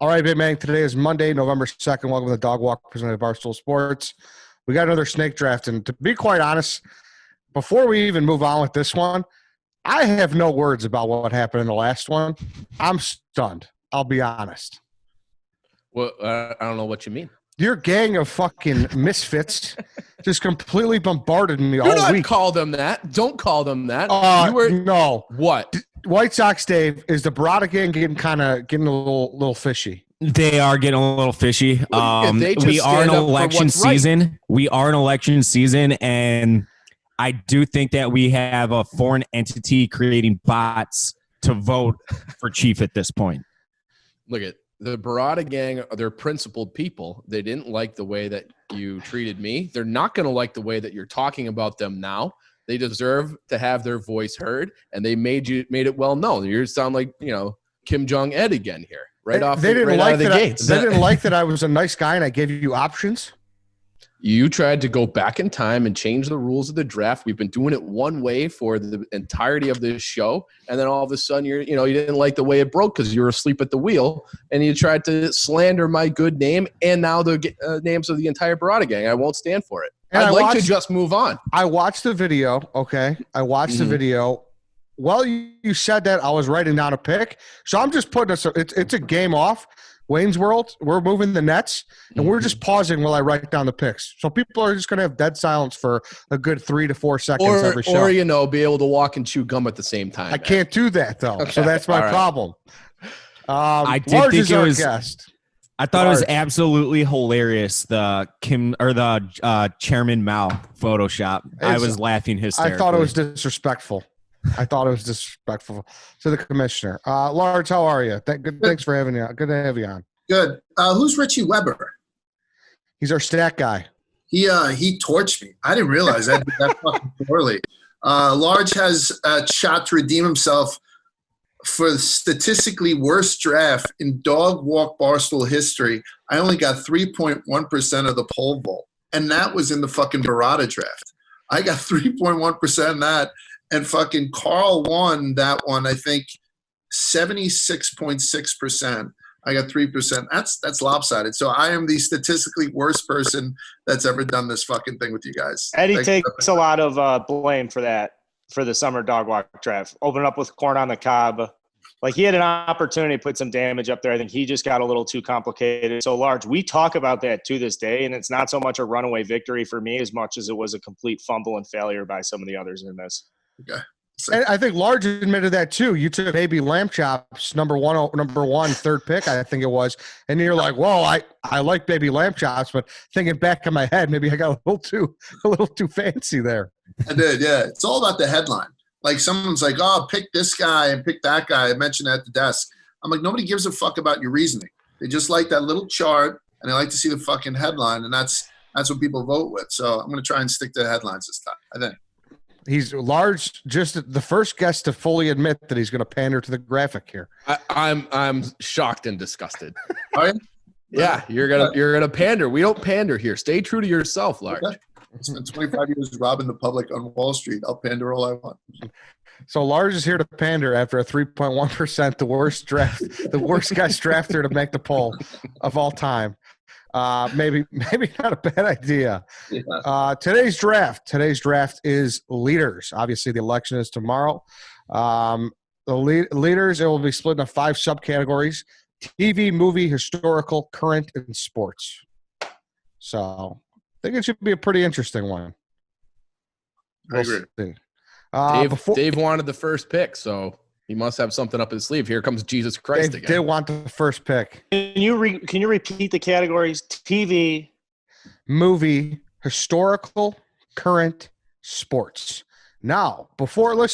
All right, big man. Today is Monday, November 2nd. Welcome to the Dog Walk presented by Barstool Sports. We got another snake draft. And to be quite honest, before we even move on with this one, I have no words about what happened in the last one. I'm stunned. I'll be honest. Well, I don't know what you mean. Your gang of fucking misfits just completely bombarded me all week. Do not call them that. Don't call them that. No. What? White Sox, Dave, is the Barada gang getting a little fishy? They are getting a little fishy. We are in election season. Right. We are in election season, and I do think that we have a foreign entity creating bots to vote for chief at this point. Look at the Barada gang. They're principled people. They didn't like the way that you treated me. They're not going to like the way that you're talking about them now. They deserve to have their voice heard, and they made it well known. You sound like, Kim Jong-un again here, out of the gates. They didn't like that I was a nice guy and I gave you options. You tried to go back in time and change the rules of the draft. We've been doing it one way for the entirety of this show, and then all of a sudden you didn't like the way it broke because you were asleep at the wheel, and you tried to slander my good name and now the names of the entire Barada gang. I won't stand for it. And I'd like to just move on. I watched the video, okay? The video. While you said that, I was writing down a pick. So I'm just putting us – it's a game off. Wayne's World, we're moving the nets, and we're just pausing while I write down the picks. So people are just going to have dead silence for a good 3 to 4 seconds every show. Or, be able to walk and chew gum at the same time. I can't do that, though. Okay. So that's my problem. I did Large think is it our was guest. I thought it was absolutely hilarious, the Chairman Mao Photoshop. I was laughing hysterically. I thought it was disrespectful. To the commissioner. Large, how are you? Thanks for having you. Good to have you on. Good. Who's Richie Weber? He's our stat guy. He torched me. I didn't realize I did that fucking poorly. Large has a shot to redeem himself for the statistically worst draft in Dog Walk Barstool history. I only got 3.1% of the poll vote, and that was in the fucking Barada draft. I got 3.1% in that. And fucking Carl won that one, I think, 76.6%. I got 3%. That's lopsided. So I am the statistically worst person that's ever done this fucking thing with you guys. Eddie takes a lot of blame for that, for the summer dog walk draft. Open up with corn on the cob. Like, he had an opportunity to put some damage up there. I think he just got a little too complicated. So, Large, we talk about that to this day, and it's not so much a runaway victory for me as much as it was a complete fumble and failure by some of the others in this. Okay. And I think Large admitted that too. You took Baby Lamb Chops, number one, third pick, I think it was, and you're like, "Well, I like Baby Lamb Chops," but thinking back in my head, maybe I got a little too fancy there. I did, yeah. It's all about the headline. Like, someone's like, "Oh, pick this guy and pick that guy." I mentioned that at the desk. I'm like, nobody gives a fuck about your reasoning. They just like that little chart, and they like to see the fucking headline, and that's what people vote with. So I'm going to try and stick to the headlines this time, I think. He's Large, just the first guest to fully admit that he's going to pander to the graphic here. I'm shocked and disgusted. Are you? Yeah, you're gonna pander. We don't pander here. Stay true to yourself, Large. Okay. I spent 25 years robbing the public on Wall Street. I'll pander all I want. So Large is here to pander after a 3.1%, the worst guy's drafter to make the poll of all time. Maybe not a bad idea. Yeah. Today's draft is leaders. Obviously, the election is tomorrow. The leaders, it will be split into 5 subcategories: TV, movie, historical, current, and sports. So I think it should be a pretty interesting one. I agree. Dave wanted the first pick, so he must have something up his sleeve. Here comes Jesus Christ again. Did want the first pick. Can you repeat the categories? TV, movie, historical, current, sports. Now, I'm going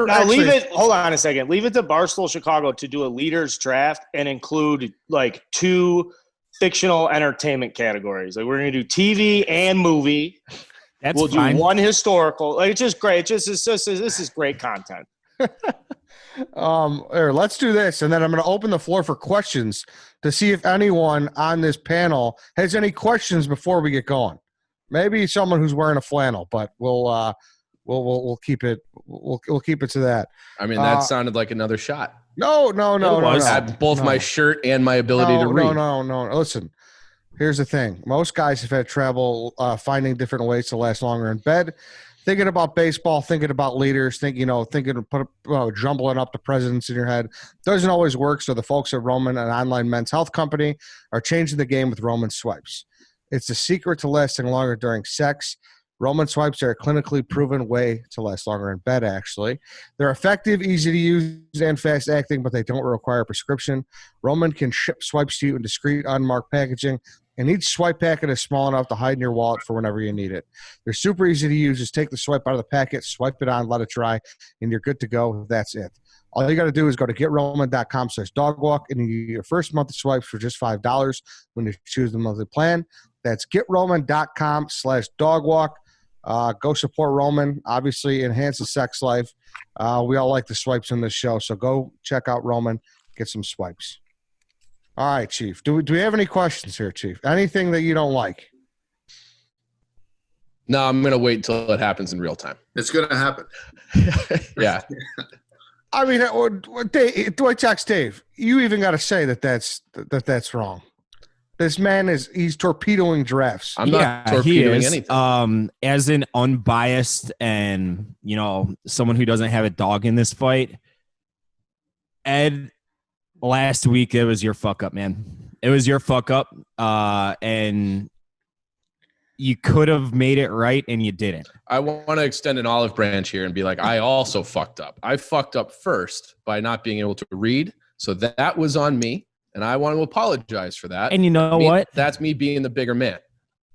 to leave it. Hold on a second. Leave it to Barstool Chicago to do a leaders draft and include like 2 fictional entertainment categories. Like, we're going to do TV and movie. We'll do 1 historical. Like, it's just great. This is great content. Let's do this, and then I'm going to open the floor for questions to see if anyone on this panel has any questions before we get going. Maybe someone who's wearing a flannel, but we'll keep it. We'll keep it to that. I mean, that sounded like another shot. No. I had both my shirt and my ability to read. No. Listen, here's the thing. Most guys have had trouble finding different ways to last longer in bed. Thinking about baseball, thinking about leaders, jumbling up the presidents in your head doesn't always work. So the folks at Roman, an online men's health company, are changing the game with Roman swipes. It's the secret to lasting longer during sex. Roman swipes are a clinically proven way to last longer in bed, actually. They're effective, easy to use, and fast-acting, but they don't require a prescription. Roman can ship swipes to you in discreet, unmarked packaging, and each swipe packet is small enough to hide in your wallet for whenever you need it. They're super easy to use. Just take the swipe out of the packet, swipe it on, let it dry, and you're good to go. That's it. All you got to do is go to GetRoman.com/dogwalk, and you get your first month of swipes for just $5 when you choose the monthly plan. That's GetRoman.com/dogwalk. Go support Roman. Obviously, enhance the sex life. We all like the swipes in this show, so go check out Roman. Get some swipes. All right, Chief. Do we have any questions here, Chief? Anything that you don't like? No, I'm going to wait until it happens in real time. It's going to happen. Yeah. I mean, Dwight Jacks Dave, you even got to say that's wrong. This man he's torpedoing drafts. I'm not torpedoing anything. As an unbiased and, someone who doesn't have a dog in this fight, Ed, last week it was your fuck up, man. It was your fuck up, and you could have made it right, and you didn't. I want to extend an olive branch here and be like, I also fucked up. I fucked up first by not being able to read, so that was on me. And I want to apologize for that. And you know what? That's me being the bigger man.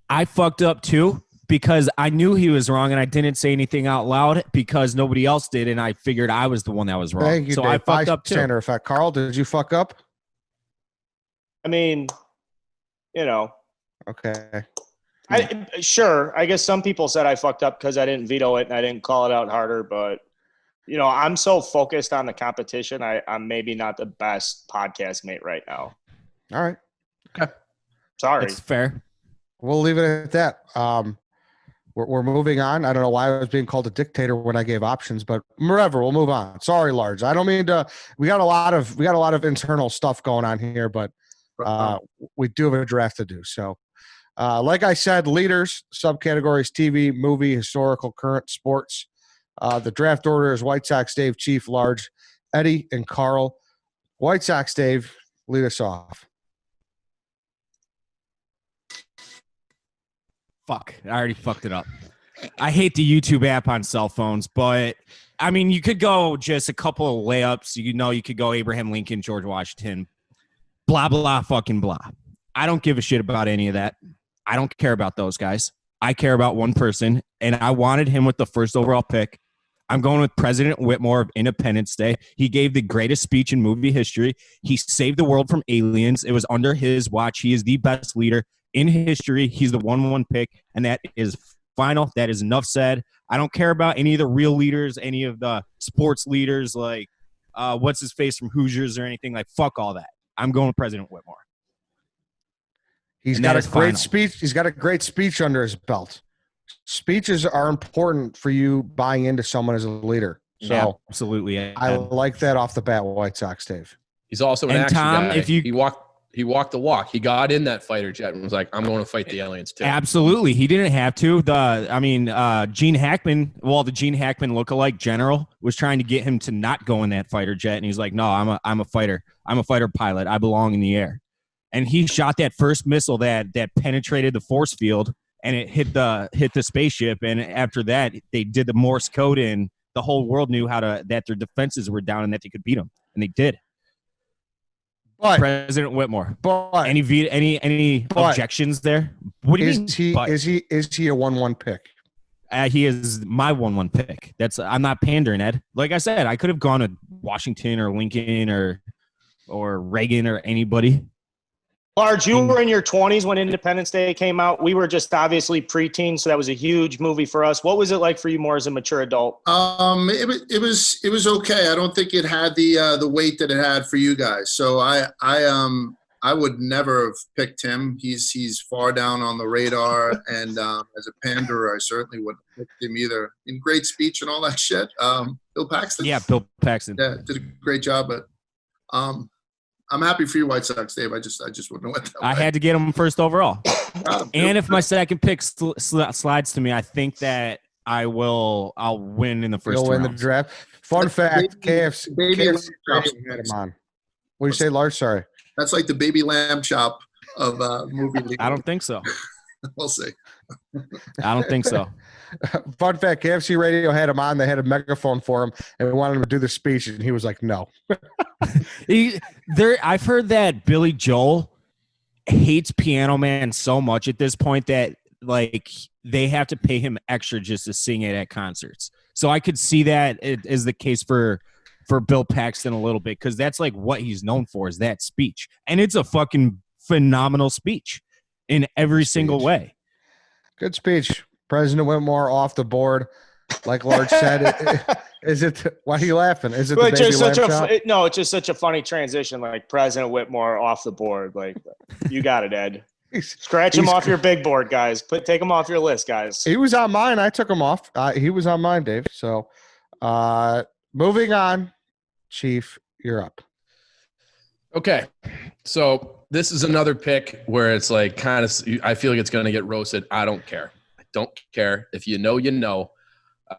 I fucked up too because I knew he was wrong and I didn't say anything out loud because nobody else did. And I figured I was the one that was wrong. Thank you, so Dave. I fucked up too. Effect. Carl, did you fuck up? I mean, Okay. Sure. I guess some people said I fucked up because I didn't veto it and I didn't call it out harder, but I'm so focused on the competition. I'm maybe not the best podcast mate right now. All right. Okay. Sorry. It's fair. We'll leave it at that. We're moving on. I don't know why I was being called a dictator when I gave options, but whatever. We'll move on. Sorry, Large. I don't mean to. We got a lot of internal stuff going on here, but we do have a draft to do. So, like I said, leaders, subcategories: TV, movie, historical, current, sports. The draft order is White Sox Dave, Chief, Large, Eddie, and Carl. White Sox Dave, lead us off. Fuck. I already fucked it up. I hate the YouTube app on cell phones, but, I mean, you could go just a couple of layups. You could go Abraham Lincoln, George Washington, blah, blah, fucking blah. I don't give a shit about any of that. I don't care about those guys. I care about one person, and I wanted him with the first overall pick. I'm going with President Whitmore of Independence Day. He gave the greatest speech in movie history. He saved the world from aliens. It was under his watch. He is the best leader in history. He's the 1-1 pick, and that is final. That is enough said. I don't care about any of the real leaders, any of the sports leaders like what's his face from Hoosiers or anything. Like, fuck all that. I'm going with President Whitmore. He's got a great speech. He's got a great speech under his belt. Speeches are important for you buying into someone as a leader. So yeah, absolutely. I like that off the bat, White Sox Dave. He's also an action guy. He walked the walk. He got in that fighter jet and was like, I'm going to fight the aliens too. Absolutely. He didn't have to. Gene Hackman, the Gene Hackman lookalike general was trying to get him to not go in that fighter jet. And he's like, no, I'm a fighter. I'm a fighter pilot. I belong in the air. And he shot that first missile that penetrated the force field and it hit the spaceship. And after that, they did the Morse code and the whole world knew that their defenses were down and that they could beat them. And they did. But President Whitmore. But any objections there? What do you mean? Is he a 1-1 pick? He is my 1-1 pick. I'm not pandering, Ed. Like I said, I could have gone to Washington or Lincoln or Reagan or anybody. Large, you were in your 20s when Independence Day came out. We were just obviously preteen, so that was a huge movie for us. What was it like for you more as a mature adult? It was okay. I don't think it had the weight that it had for you guys. So I would never have picked him. He's far down on the radar, and as a panderer, I certainly wouldn't have picked him either. In great speech and all that shit. Bill Paxton. Yeah, Bill Paxton. Yeah, did a great job, but I'm happy for you, White Sox, Dave. I just wouldn't know what that I had to get him first overall. And if my second pick slides to me, I think that I'll win in the first You'll win the rounds. draft. Fun fact, KFC had him on. What do you say, Lars? Sorry. That's like the baby lamb chop of movie league. I don't think so. We'll see. I don't think so. Fun fact, KFC Radio had him on. They had a megaphone for him, and we wanted him to do the speech, and he was like, no. I've heard that Billy Joel hates Piano Man so much at this point that like they have to pay him extra just to sing it at concerts. So I could see that is the case for Bill Paxton a little bit, because that's like what he's known for, is that speech. And it's a fucking phenomenal speech in every single way. Good speech. President Whitmore off the board. Like Large said, is it? Why are you laughing? Is it the baby lamb chop? No, it's just such a funny transition. Like President Whitmore off the board. Like, you got it, Ed. Scratch him off your big board, guys. Take him off your list, guys. He was on mine. I took him off. He was on mine, Dave. So, moving on, Chief, you're up. Okay, so this is another pick where it's like kind of, I feel like it's going to get roasted. I don't care. I don't care. If you know, you know.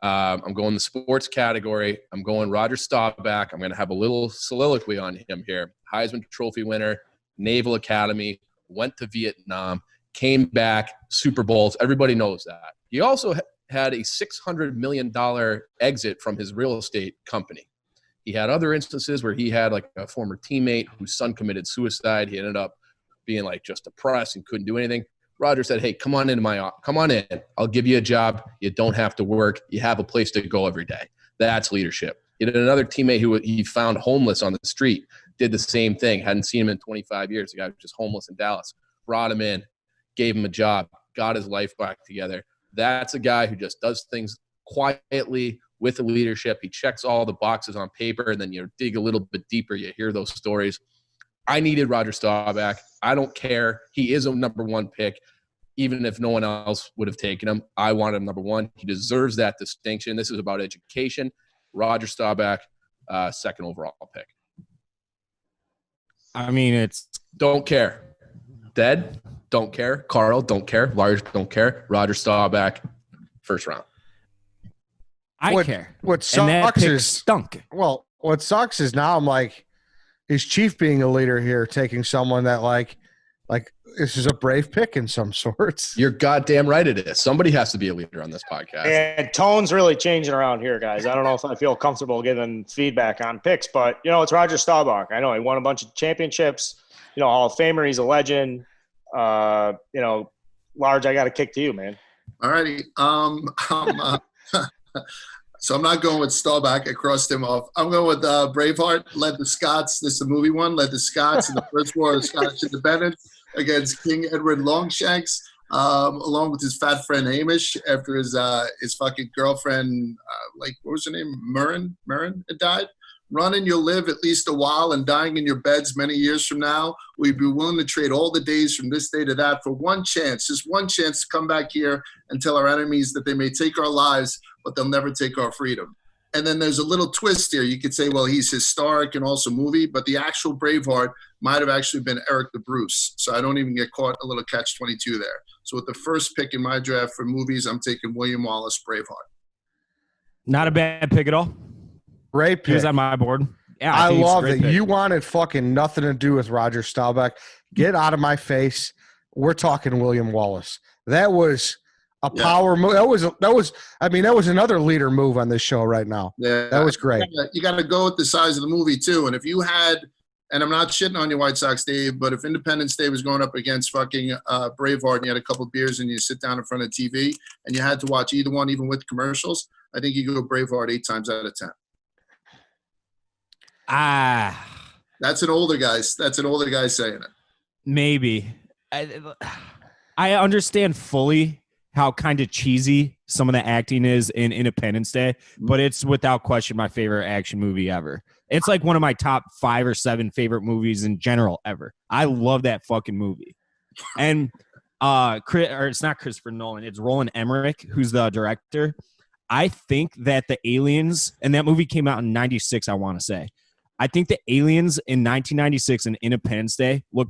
I'm going the sports category. I'm going Roger Staubach. I'm going to have a little soliloquy on him here. Heisman Trophy winner, Naval Academy, went to Vietnam, came back, Super Bowls. Everybody knows that. He also had a $600 million exit from his real estate company. He had other instances where he had like a former teammate whose son committed suicide. He ended up being like just depressed and couldn't do anything. Roger said, hey, come on in. I'll give you a job. You don't have to work. You have a place to go every day. That's leadership. He had another teammate who he found homeless on the street, did the same thing. Hadn't seen him in 25 years. The guy was just homeless in Dallas. Brought him in, gave him a job, got his life back together. That's a guy who just does things quietly with the leadership. He checks all the boxes on paper, and then you dig a little bit deeper. You hear those stories. I needed Roger Staubach. I don't care. He is a number one pick. Even if no one else would have taken him, I wanted him number one. He deserves that distinction. This is about education. Roger Staubach, second overall pick. I mean, it's don't care. Dead, don't care. Carl, don't care. Lars, don't care. Roger Staubach, first round. I care. What sucks is stunk. Well, what sucks is now I'm like, is Chief being a leader here, taking someone that like this is a brave pick in some sorts. You're goddamn right it is. Somebody has to be a leader on this podcast. And tone's really changing around here, guys. I don't know if I feel comfortable giving feedback on picks, but, it's Roger Staubach. I know he won a bunch of championships. Hall of Famer. He's a legend. Large, I got a kick to you, man. All righty. So I'm not going with Staubach. I crossed him off. I'm going with Braveheart. Led the Scots. This is a movie one. Led the Scots in the First War of Scottish Independence against King Edward Longshanks, along with his fat friend Hamish after his fucking girlfriend, what was her name? Murrin had died. Running, you'll live at least a while, and dying in your beds many years from now. We'd be willing to trade all the days from this day to that for one chance, just one chance to come back here and tell our enemies that they may take our lives, but they'll never take our freedom. And then there's a little twist here. You could say, well, he's historic and also movie, but the actual Braveheart might have actually been Eric the Bruce. So I don't even get caught a little catch-22 there. So with the first pick in my draft for movies, I'm taking William Wallace, Braveheart. Not a bad pick at all. Great pick. He was on my board. Yeah, I love it. You wanted fucking nothing to do with Roger Staubach. Get out of my face. We're talking William Wallace. That was a power move. That was another leader move on this show right now. Yeah, that was great. You got to go with the size of the movie too. And if you had, and I'm not shitting on your White Sox, Dave, but if Independence Day was going up against fucking Braveheart and you had a couple of beers and you sit down in front of TV and you had to watch either one, even with commercials, I think you go Braveheart 8 times out of 10. That's an older guy saying it. Maybe. I understand fully how kind of cheesy some of the acting is in Independence Day, but it's without question my favorite action movie ever. It's like one of my top 5 or 7 favorite movies in general ever. I love that fucking movie. And it's not Christopher Nolan, it's Roland Emmerich, who's the director. I think that the aliens, and that movie came out in 96, I want to say. I think the aliens in 1996 and Independence Day look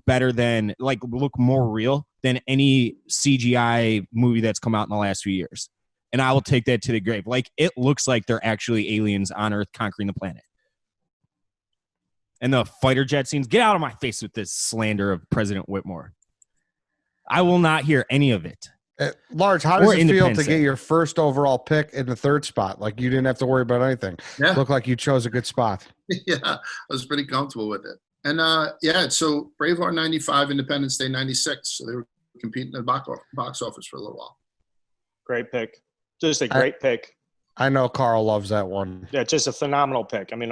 more real than any CGI movie that's come out in the last few years. And I will take that to the grave. Like, it looks like they're actually aliens on Earth conquering the planet. And the fighter jet scenes, get out of my face with this slander of President Whitmore. I will not hear any of it. Large, how does it feel to get your first overall pick in the third spot? Like, you didn't have to worry about anything. Yeah. Looked like you chose a good spot. Yeah, I was pretty comfortable with it. And so Braveheart 95, Independence Day 96. So they were competing in the box office for a little while. Great pick. Just a great pick. I know Carl loves that one. Yeah, just a phenomenal pick. I mean,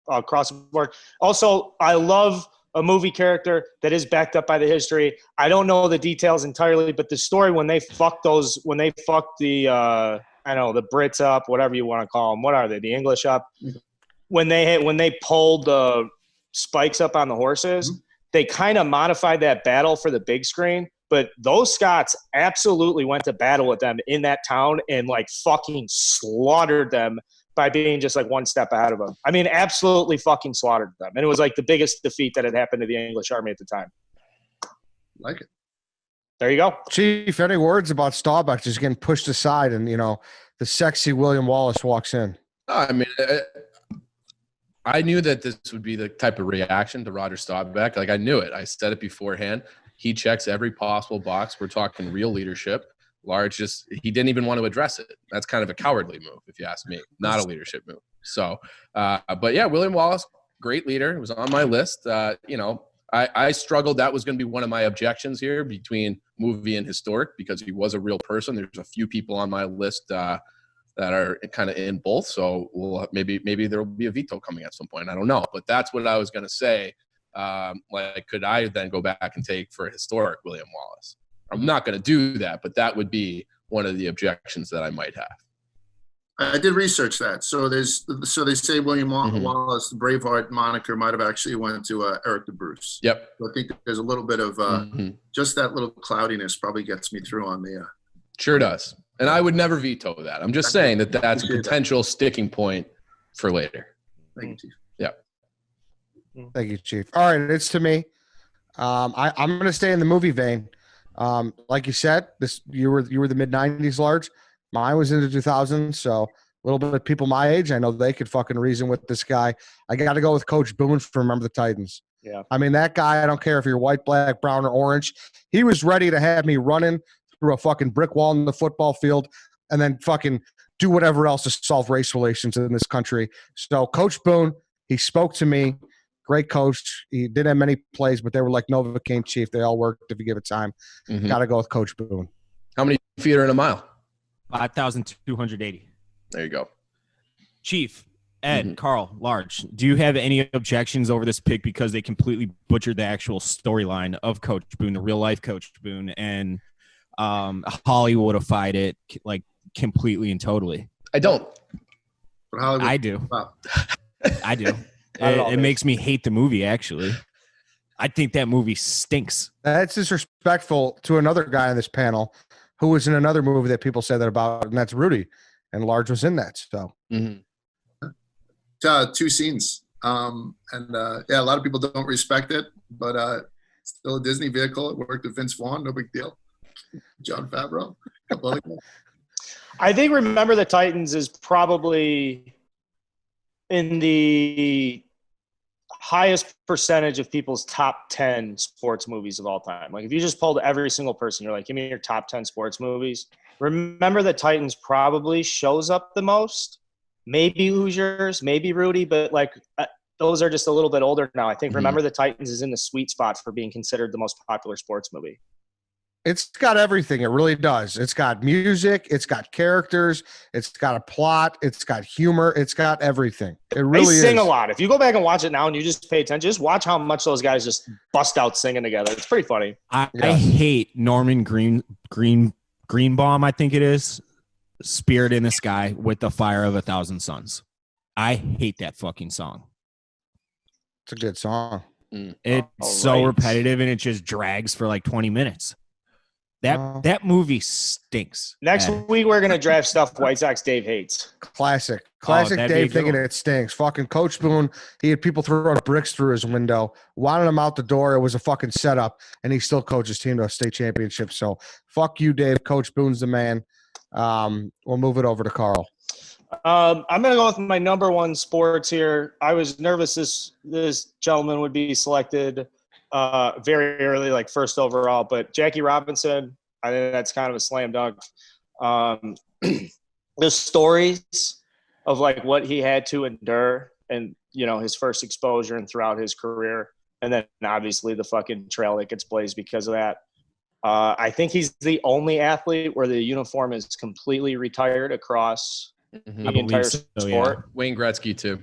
across the board. Also, I love a movie character that is backed up by the history. I don't know the details entirely, but the story when they fucked the the Brits up, whatever you want to call them. What are they? The English up. When they pulled the spikes up on the horses, they kind of modified that battle for the big screen. But those Scots absolutely went to battle with them in that town and like fucking slaughtered them by being just like one step ahead of them. I mean, absolutely fucking slaughtered them. And it was like the biggest defeat that had happened to the English army at the time. Like it. There you go. Chief, any words about Staubach just getting pushed aside and, the sexy William Wallace walks in? I mean, I knew that this would be the type of reaction to Roger Staubach. Like, I knew it. I said it beforehand. He checks every possible box. We're talking real leadership. Large he didn't even want to address it. That's kind of a cowardly move, if you ask me, not a leadership move. So, but yeah, William Wallace, great leader. It was on my list. I struggled. That was going to be one of my objections here between movie and historic, because he was a real person. There's a few people on my list that are kind of in both. So maybe there will be a veto coming at some point. I don't know, but that's what I was going to say. Could I then go back and take for historic William Wallace? I'm not going to do that, but that would be one of the objections that I might have. I did research that. So they say William Wallace, the Braveheart moniker, might have actually went to Eric the Bruce. Yep. So I think there's a little bit of just that little cloudiness probably gets me through on the. Sure does. And I would never veto that. I'm just saying that's a potential sticking point for later. Thank you, Chief. Yeah. Thank you, Chief. All right, it's to me. I'm going to stay in the movie vein. Like you said, you were the mid 90s, Large. Mine was in the 2000s, so a little bit of people my age, I know they could fucking reason with this guy. I got to go with Coach Boone from Remember the Titans. Yeah. I mean, that guy, I don't care if you're white, black, brown, or orange. He was ready to have me running through a fucking brick wall in the football field and then fucking do whatever else to solve race relations in this country. So Coach Boone, he spoke to me. Great coach. He didn't have many plays, but they were like Novocaine, Chief. They all worked if you give it time. Got to go with Coach Boone. How many feet are in a mile? 5,280. There you go. Chief, Ed, Carl, Large, do you have any objections over this pick because they completely butchered the actual storyline of Coach Boone, the real life Coach Boone, and Hollywoodified it like completely and totally? I don't. I do. Wow. I do. It makes me hate the movie, actually. I think that movie stinks. That's disrespectful to another guy on this panel who was in another movie that people say that about, and that's Rudy. And Large was in that. So, two scenes. A lot of people don't respect it, but still a Disney vehicle. It worked with Vince Vaughn, no big deal. Jon Favreau. I think Remember the Titans is probably in the highest percentage of people's top 10 sports movies of all time. Like, if you just polled every single person, you're like, give me your top 10 sports movies. Remember the Titans probably shows up the most. Maybe Hoosiers, maybe Rudy, but like those are just a little bit older now. I think Remember the Titans is in the sweet spot for being considered the most popular sports movie. It's got everything. It really does. It's got music. It's got characters. It's got a plot. It's got humor. It's got everything. It really is. They sing a lot. If you go back and watch it now and you just pay attention, just watch how much those guys just bust out singing together. It's pretty funny. I hate Norman Greenbaum, I think it is. Spirit in the Sky with the Fire of 1,000 Suns. I hate that fucking song. It's a good song. It's so repetitive and it just drags for like 20 minutes. That movie stinks. Next week we're gonna draft stuff White Sox Dave hates. Classic that'd be Dave a good thinking one. it stinks. Fucking Coach Boone, he had people throwing bricks through his window, wanted him out the door. It was a fucking setup, and he still coached his team to a state championship. So fuck you, Dave. Coach Boone's the man. We'll move it over to Carl. I'm gonna go with my number one sports here. I was nervous this gentleman would be selected very early, like first overall, but Jackie Robinson, I think that's kind of a slam dunk. The stories of like what he had to endure and, you know, his first exposure and throughout his career. And then obviously the fucking trail that gets blazed because of that. I think he's the only athlete where the uniform is completely retired across the entire sport. Yeah. Wayne Gretzky too.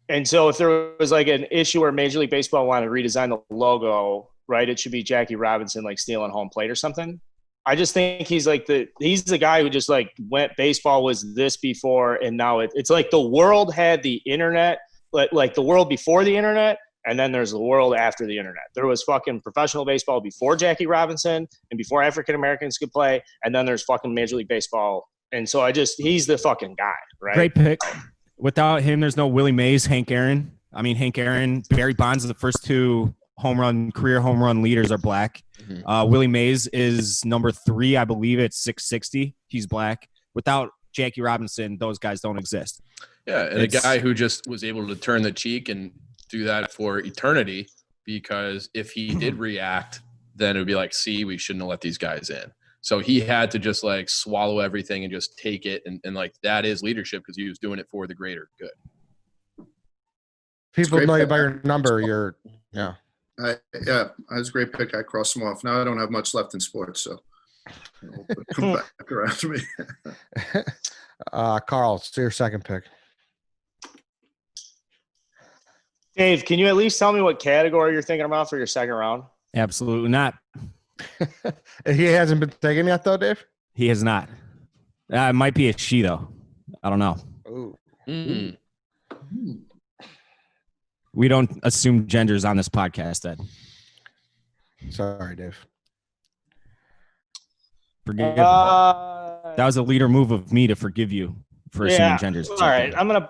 And so if there was like an issue where Major League Baseball wanted to redesign the logo, right, it should be Jackie Robinson like stealing home plate or something. I just think he's the guy who just like went baseball was this before, and now it's like the world had the internet, like the world before the internet, and then there's the world after the internet. There was fucking professional baseball before Jackie Robinson and before African Americans could play, and then there's fucking Major League Baseball. And so he's the fucking guy, right? Great pick. Without him, there's no Willie Mays, Hank Aaron, Barry Bonds, the first two career home run leaders are black. Willie Mays is number 3, I believe, at 660. He's black. Without Jackie Robinson, those guys don't exist. Yeah, and a guy who just was able to turn the cheek and do that for eternity, because if he did react, then it would be like, see, we shouldn't have let these guys in. So he had to just like swallow everything and just take it. And like that is leadership because he was doing it for the greater good. People know you by your number. Yeah, that was a great pick. I crossed them off. Now I don't have much left in sports, so come back around to me. Carl, it's your second pick. Dave, can you at least tell me what category you're thinking about for your second round? Absolutely not. He hasn't been taken yet, though, Dave? He has not. It might be a she, though. I don't know. Ooh. We don't assume genders on this podcast, Ed. Sorry, Dave. Forgive me. That was a leader move of me to forgive you for assuming genders. All right, I'm gonna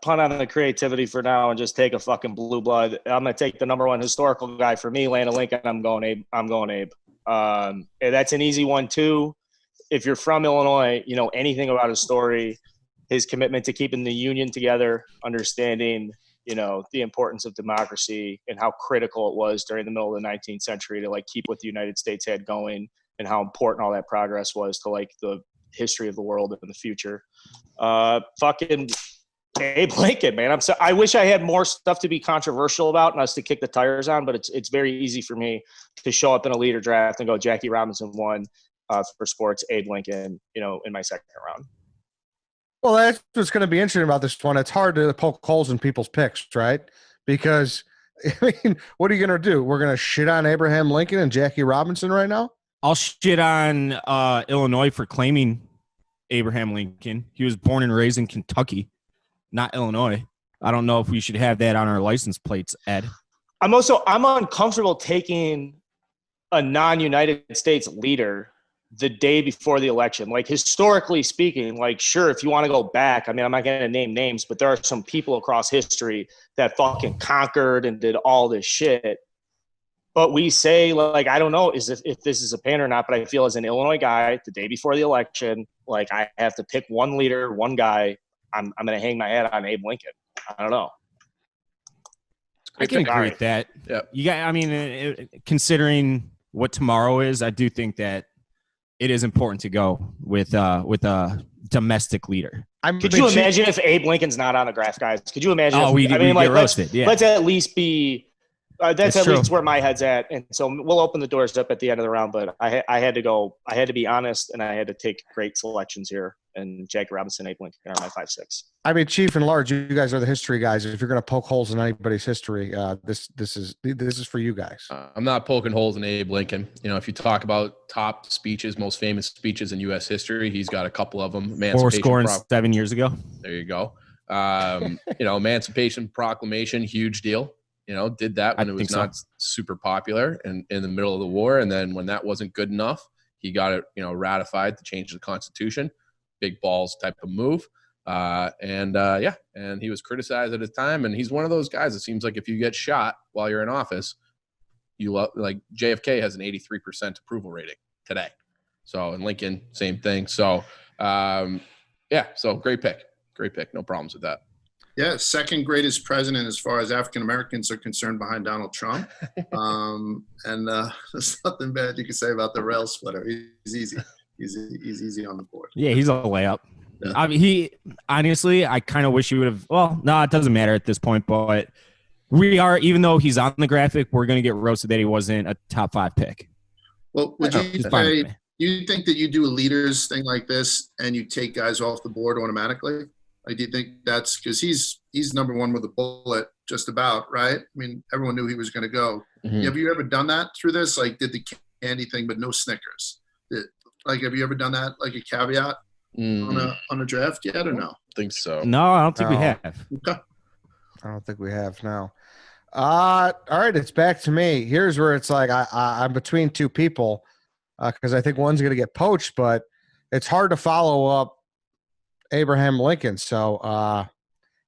punt on the creativity for now and just take a fucking blue blood. I'm gonna take the number one historical guy for me, Landon Lincoln. I'm going Abe. That's an easy one too. If you're from Illinois, you know anything about his story, his commitment to keeping the union together, understanding the importance of democracy and how critical it was during the middle of the 19th century to like keep what the United States had going, and how important all that progress was to like the history of the world in the future. Fucking Abe Lincoln, man. I wish I had more stuff to be controversial about and us to kick the tires on, but it's very easy for me to show up in a leader draft and go Jackie Robinson won for sports, Abe Lincoln, in my second round. Well, that's what's going to be interesting about this one. It's hard to poke holes in people's picks, right? Because, I mean, what are you going to do? We're going to shit on Abraham Lincoln and Jackie Robinson right now? I'll shit on Illinois for claiming Abraham Lincoln. He was born and raised in Kentucky, not Illinois. I don't know if we should have that on our license plates, Ed. I'm uncomfortable taking a non-United States leader the day before the election. Like, historically speaking, like, sure, if you want to go back, I mean, I'm not going to name names, but there are some people across history that fucking conquered and did all this shit. But we say, like, I don't know if this is a pain or not, but I feel as an Illinois guy, the day before the election, like, I have to pick one leader, one guy. I'm going to hang my hat on Abe Lincoln. I don't know. I can agree with that. Yeah. Considering what tomorrow is, I do think that it is important to go with a domestic leader. Could you imagine if Abe Lincoln's not on the draft, guys? Could you imagine? Oh, we get roasted. Yeah. Let's at least be. That's at least where my head's at, and so we'll open the doors up at the end of the round. But I had to be honest, and I had to take great selections here. And Jackie Robinson, Abe Lincoln are my 5-6. I mean, Chief and Large, you guys are the history guys. If you're going to poke holes in anybody's history, this is for you guys. I'm not poking holes in Abe Lincoln. If you talk about top speeches, most famous speeches in U.S. history, he's got a couple of them. Or scoring 7 years ago. There you go. Emancipation Proclamation, huge deal. did that when it was not super popular and in the middle of the war. And then when that wasn't good enough, he got it, ratified to change the Constitution. Big balls type of move. And he was criticized at his time. And he's one of those guys. It seems like if you get shot while you're in office, like JFK has an 83% approval rating today. So, and Lincoln, same thing. So, so great pick. No problems with that. Yeah, second greatest president as far as African Americans are concerned behind Donald Trump. There's nothing bad you can say about the rail splitter. He's easy. He's easy on the board. Yeah, he's a layup. Yeah. I mean, I kind of wish he would have. Well, no, it doesn't matter at this point. But we are, even though he's on the graphic, we're going to get roasted that he wasn't a top 5 pick. Well, would you say? You think that you do a leaders thing like this and you take guys off the board automatically? Like, do you think that's because he's number 1 with a bullet, just about, right? I mean, everyone knew he was going to go. Mm-hmm. Have you ever done that through this? Like, did the candy thing, but no Snickers? Have you ever done that, like a caveat on a draft yet, or no? I think so. No, I don't think we have. Okay. I don't think we have now. All right, it's back to me. Here's where it's like I'm between two people because I think one's going to get poached, but it's hard to follow up Abraham Lincoln. So,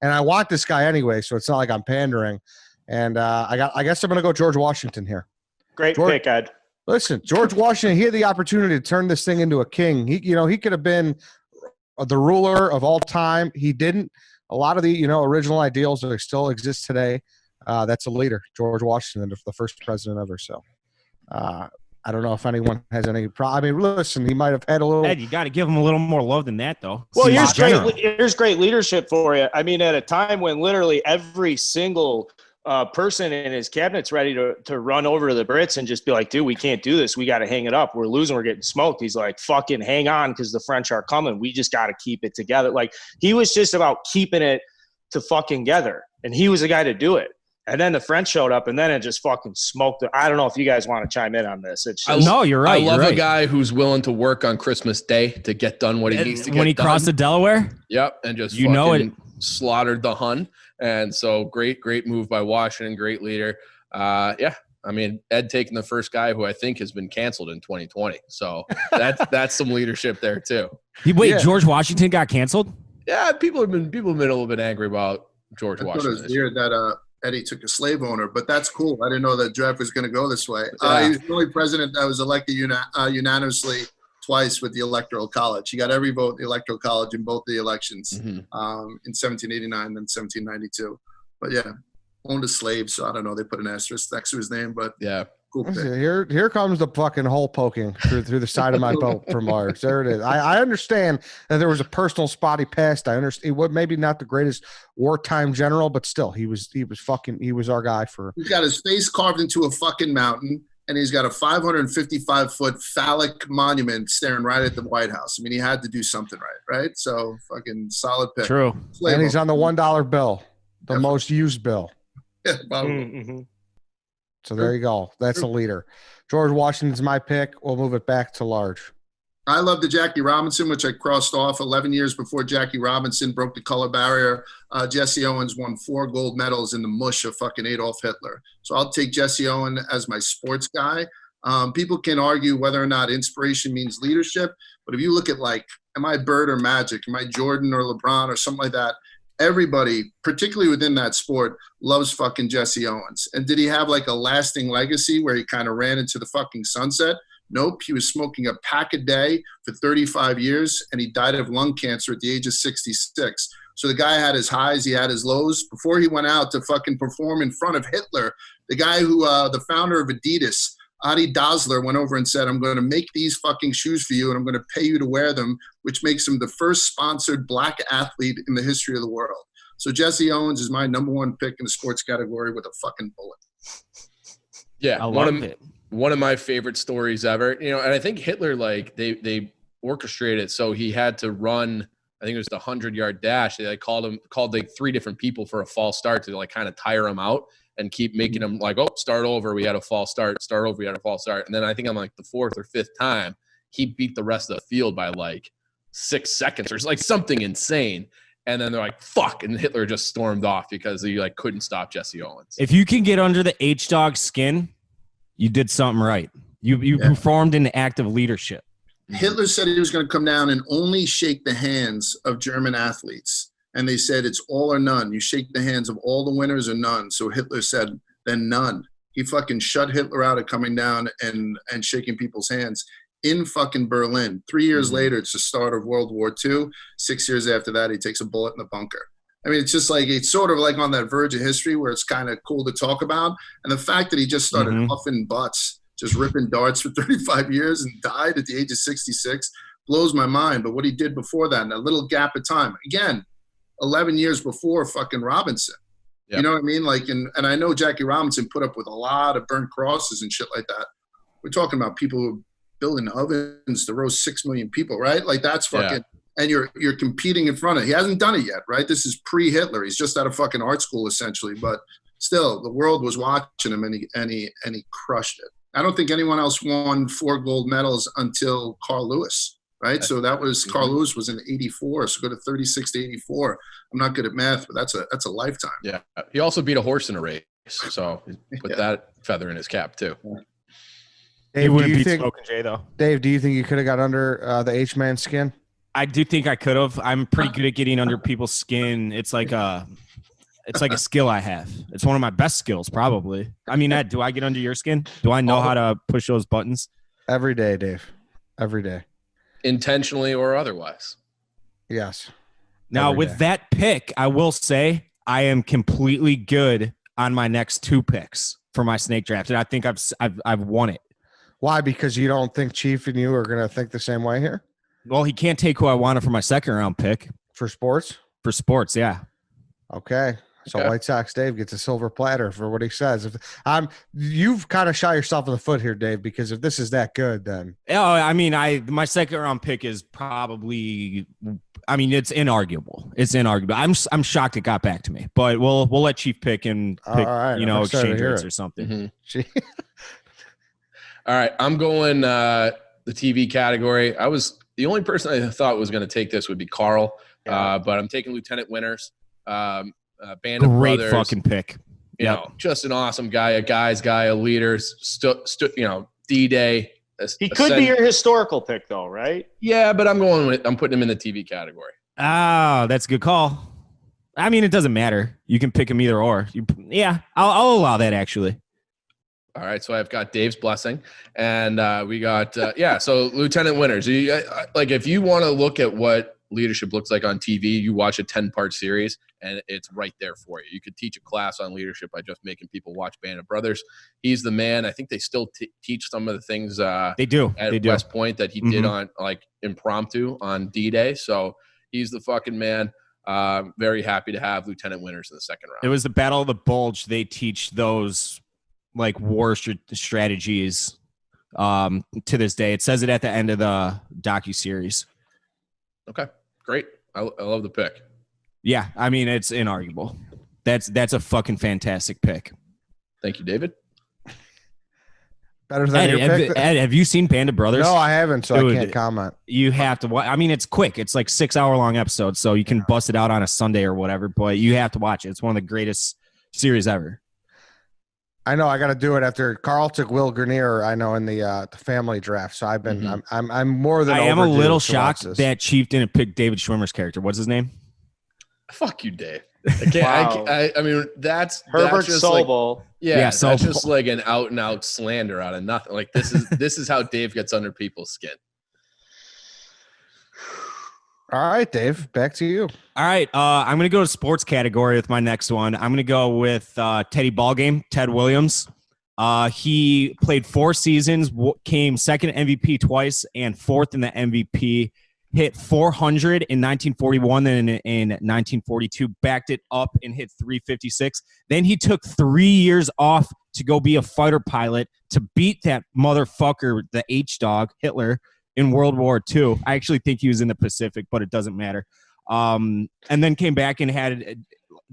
and I want this guy anyway, so it's not like I'm pandering. And I guess I'm going to go George Washington here. Great pick, Ed. Listen, George Washington, he had the opportunity to turn this thing into a king. He could have been the ruler of all time. He didn't. A lot of the, original ideals that still exist today. That's a leader, George Washington, the first president ever. So, I don't know if anyone has any problem. I mean, listen, he might have had a little. Ed, you got to give him a little more love than that, though. Well, here's great leadership for you. I mean, at a time when literally every single person in his cabinet's ready to run over to the Brits and just be like, dude, we can't do this. We got to hang it up. We're losing. We're getting smoked. He's like, fucking hang on because the French are coming. We just got to keep it together. Like, he was just about keeping it to fucking together. And he was the guy to do it. And then the French showed up, and then it just fucking smoked. I don't know if you guys want to chime in on this. It's just, no, you're right. I love a guy who's willing to work on Christmas Day to get done what he needs to get done. When he crossed the Delaware? Yep, and just slaughtered the Hun. And so great move by Washington, great leader. I mean, Ed taking the first guy who I think has been canceled in 2020. So that's some leadership there too. George Washington got canceled? Yeah, people have been a little bit angry about George Washington. It was weird that Eddie took a slave owner, but that's cool. I didn't know that draft was going to go this way. He was the only president that was elected unanimously twice with the Electoral College. He got every vote in the Electoral College in both the elections in 1789 and 1792. But yeah, owned a slave, so I don't know. They put an asterisk next to his name, but yeah. Cool pick. Here comes the fucking hole poking through the side of my boat from Lars. There it is. I understand that there was a personal spotty past. I understand. He was maybe not the greatest wartime general, but still, he was our guy for. He's got his face carved into a fucking mountain, and he's got a 555-foot phallic monument staring right at the White House. I mean, he had to do something right? So fucking solid pick. True. And he's on the $1 bill, the most used bill. Yeah, probably. So there you go. That's a leader. George Washington's my pick. We'll move it back to large. I love the Jackie Robinson, which I crossed off 11 years before Jackie Robinson broke the color barrier. Jesse Owens won 4 gold medals in the mush of fucking Adolf Hitler. So I'll take Jesse Owens as my sports guy. People can argue whether or not inspiration means leadership. But if you look at am I Bird or Magic? Am I Jordan or LeBron or something like that? Everybody, particularly within that sport, loves fucking Jesse Owens. And did he have a lasting legacy where he kind of ran into the fucking sunset? Nope. He was smoking a pack a day for 35 years, and he died of lung cancer at the age of 66. So the guy had his highs, he had his lows. Before he went out to fucking perform in front of Hitler, the guy who, the founder of Adidas, Adi Dassler, went over and said, I'm going to make these fucking shoes for you, and I'm going to pay you to wear them, which makes him the first sponsored black athlete in the history of the world. So Jesse Owens is my number 1 pick in the sports category with a fucking bullet. Yeah, one of my favorite stories ever. And I think Hitler, they orchestrated it so he had to run. I think it was the 100-yard dash. They called 3 different people for a false start to kind of tire him out and keep making him start over. We had a false start. Start over. We had a false start. And then I think on the 4th or 5th time, he beat the rest of the field by 6 seconds or something insane. And then they're like, fuck. And Hitler just stormed off because he like couldn't stop Jesse Owens. If you can get under the H-Dog skin, you did something right. You performed an act of leadership. Hitler said he was going to come down and only shake the hands of German athletes. And they said, it's all or none. You shake the hands of all the winners or none. So Hitler said, then none. He fucking shut Hitler out of coming down and shaking people's hands in fucking Berlin. 3 years later, it's the start of World War II. 6 years after that, he takes a bullet in the bunker. I mean, it's just like, it's sort of like on that verge of history where it's kind of cool to talk about. And the fact that he just started huffing butts, just ripping darts for 35 years and died at the age of 66 blows my mind. But what he did before that, in a little gap of time, again, 11 years before fucking Robinson. Yep. You know what I mean? Like, and I know Jackie Robinson put up with a lot of burnt crosses and shit like that. We're talking about people who are building ovens to roast 6 million people, right? Like that's fucking, and you're competing in front of, he hasn't done it yet, right? This is pre-Hitler. He's just out of fucking art school essentially, but still the world was watching him and he crushed it. I don't think anyone else won 4 gold medals until Carl Lewis, right? So that was, Carl Lewis was in 84. So go to 36 to 84. I'm not good at math, but that's a lifetime. Yeah. He also beat a horse in a race. So put that feather in his cap too. Dave, He wouldn't beat Smoking Jay though. Dave, do you think you could have got under the H-Man skin? I do think I could have. I'm pretty good at getting under people's skin. It's like a skill I have. It's one of my best skills, probably. I mean, Ed, do I get under your skin? Do I know how to push those buttons? Every day, Dave. Every day. Intentionally or otherwise. Yes. Now, with that pick, I will say I am completely good on my next 2 picks for my snake draft, and I think I've won it. Why? Because you don't think Chief and you are going to think the same way here? Well, he can't take who I wanted for my second round pick. For sports? For sports, yeah. Okay. So White Sox Dave gets a silver platter for what he says. You've kind of shot yourself in the foot here, Dave, because if this is that good, then I mean, my second round pick is probably. I mean, it's inarguable. It's inarguable. I'm shocked it got back to me, but we'll let Chief pick and pick, exchange rates or something. All right, I'm going the TV category. The only person I thought was going to take this would be Carl, but I'm taking Lieutenant Winters. Band of Great Brothers, fucking pick. You know, just an awesome guy, a guy's guy, a leader. D-Day. He could be your historical pick, though, right? Yeah, but I'm putting him in the TV category. Oh, that's a good call. I mean, it doesn't matter. You can pick him either or. I'll allow that actually. All right, so I've got Dave's blessing, and we got So Lieutenant Winters. If you want to look at what leadership looks like on TV, you watch a 10-part series, and it's right there for you. You could teach a class on leadership by just making people watch Band of Brothers. He's the man. I think they still teach some of the things they do at West Point that he did on impromptu on D-Day. So he's the fucking man. Very happy to have Lieutenant Winters in the second round. It was the Battle of the Bulge. They teach those war strategies to this day. It says it at the end of the docuseries. Okay, great. I love the pick. Yeah, I mean, it's inarguable. That's a fucking fantastic pick. Thank you, David. Better than your pick. Ed, have you seen Band of Brothers? No, I haven't, so I can't comment. You have to watch. I mean, it's quick. It's like 6-hour-long episodes, so you can bust it out on a Sunday or whatever, but you have to watch it. It's one of the greatest series ever. I know I got to do it after Carl took Will Grenier. I know in the family draft. So I've been. I'm more than. I am a little shocked that Chief didn't pick David Schwimmer's character. What's his name? Fuck you, Dave. I mean, that's Herbert just Sobel. That's just like an out and out slander out of nothing. Like this is how Dave gets under people's skin. All right, Dave, back to you. All right, I'm going to go to sports category with my next one. I'm going to go with Teddy Ballgame, Ted Williams. He played 4 seasons, came second MVP twice, and fourth in the MVP. Hit 400 in 1941, then in 1942, backed it up and hit 356. Then he took 3 years off to go be a fighter pilot to beat that motherfucker, the H-Dog, Hitler, in World War II. I actually think he was in the Pacific, but it doesn't matter. And then came back and had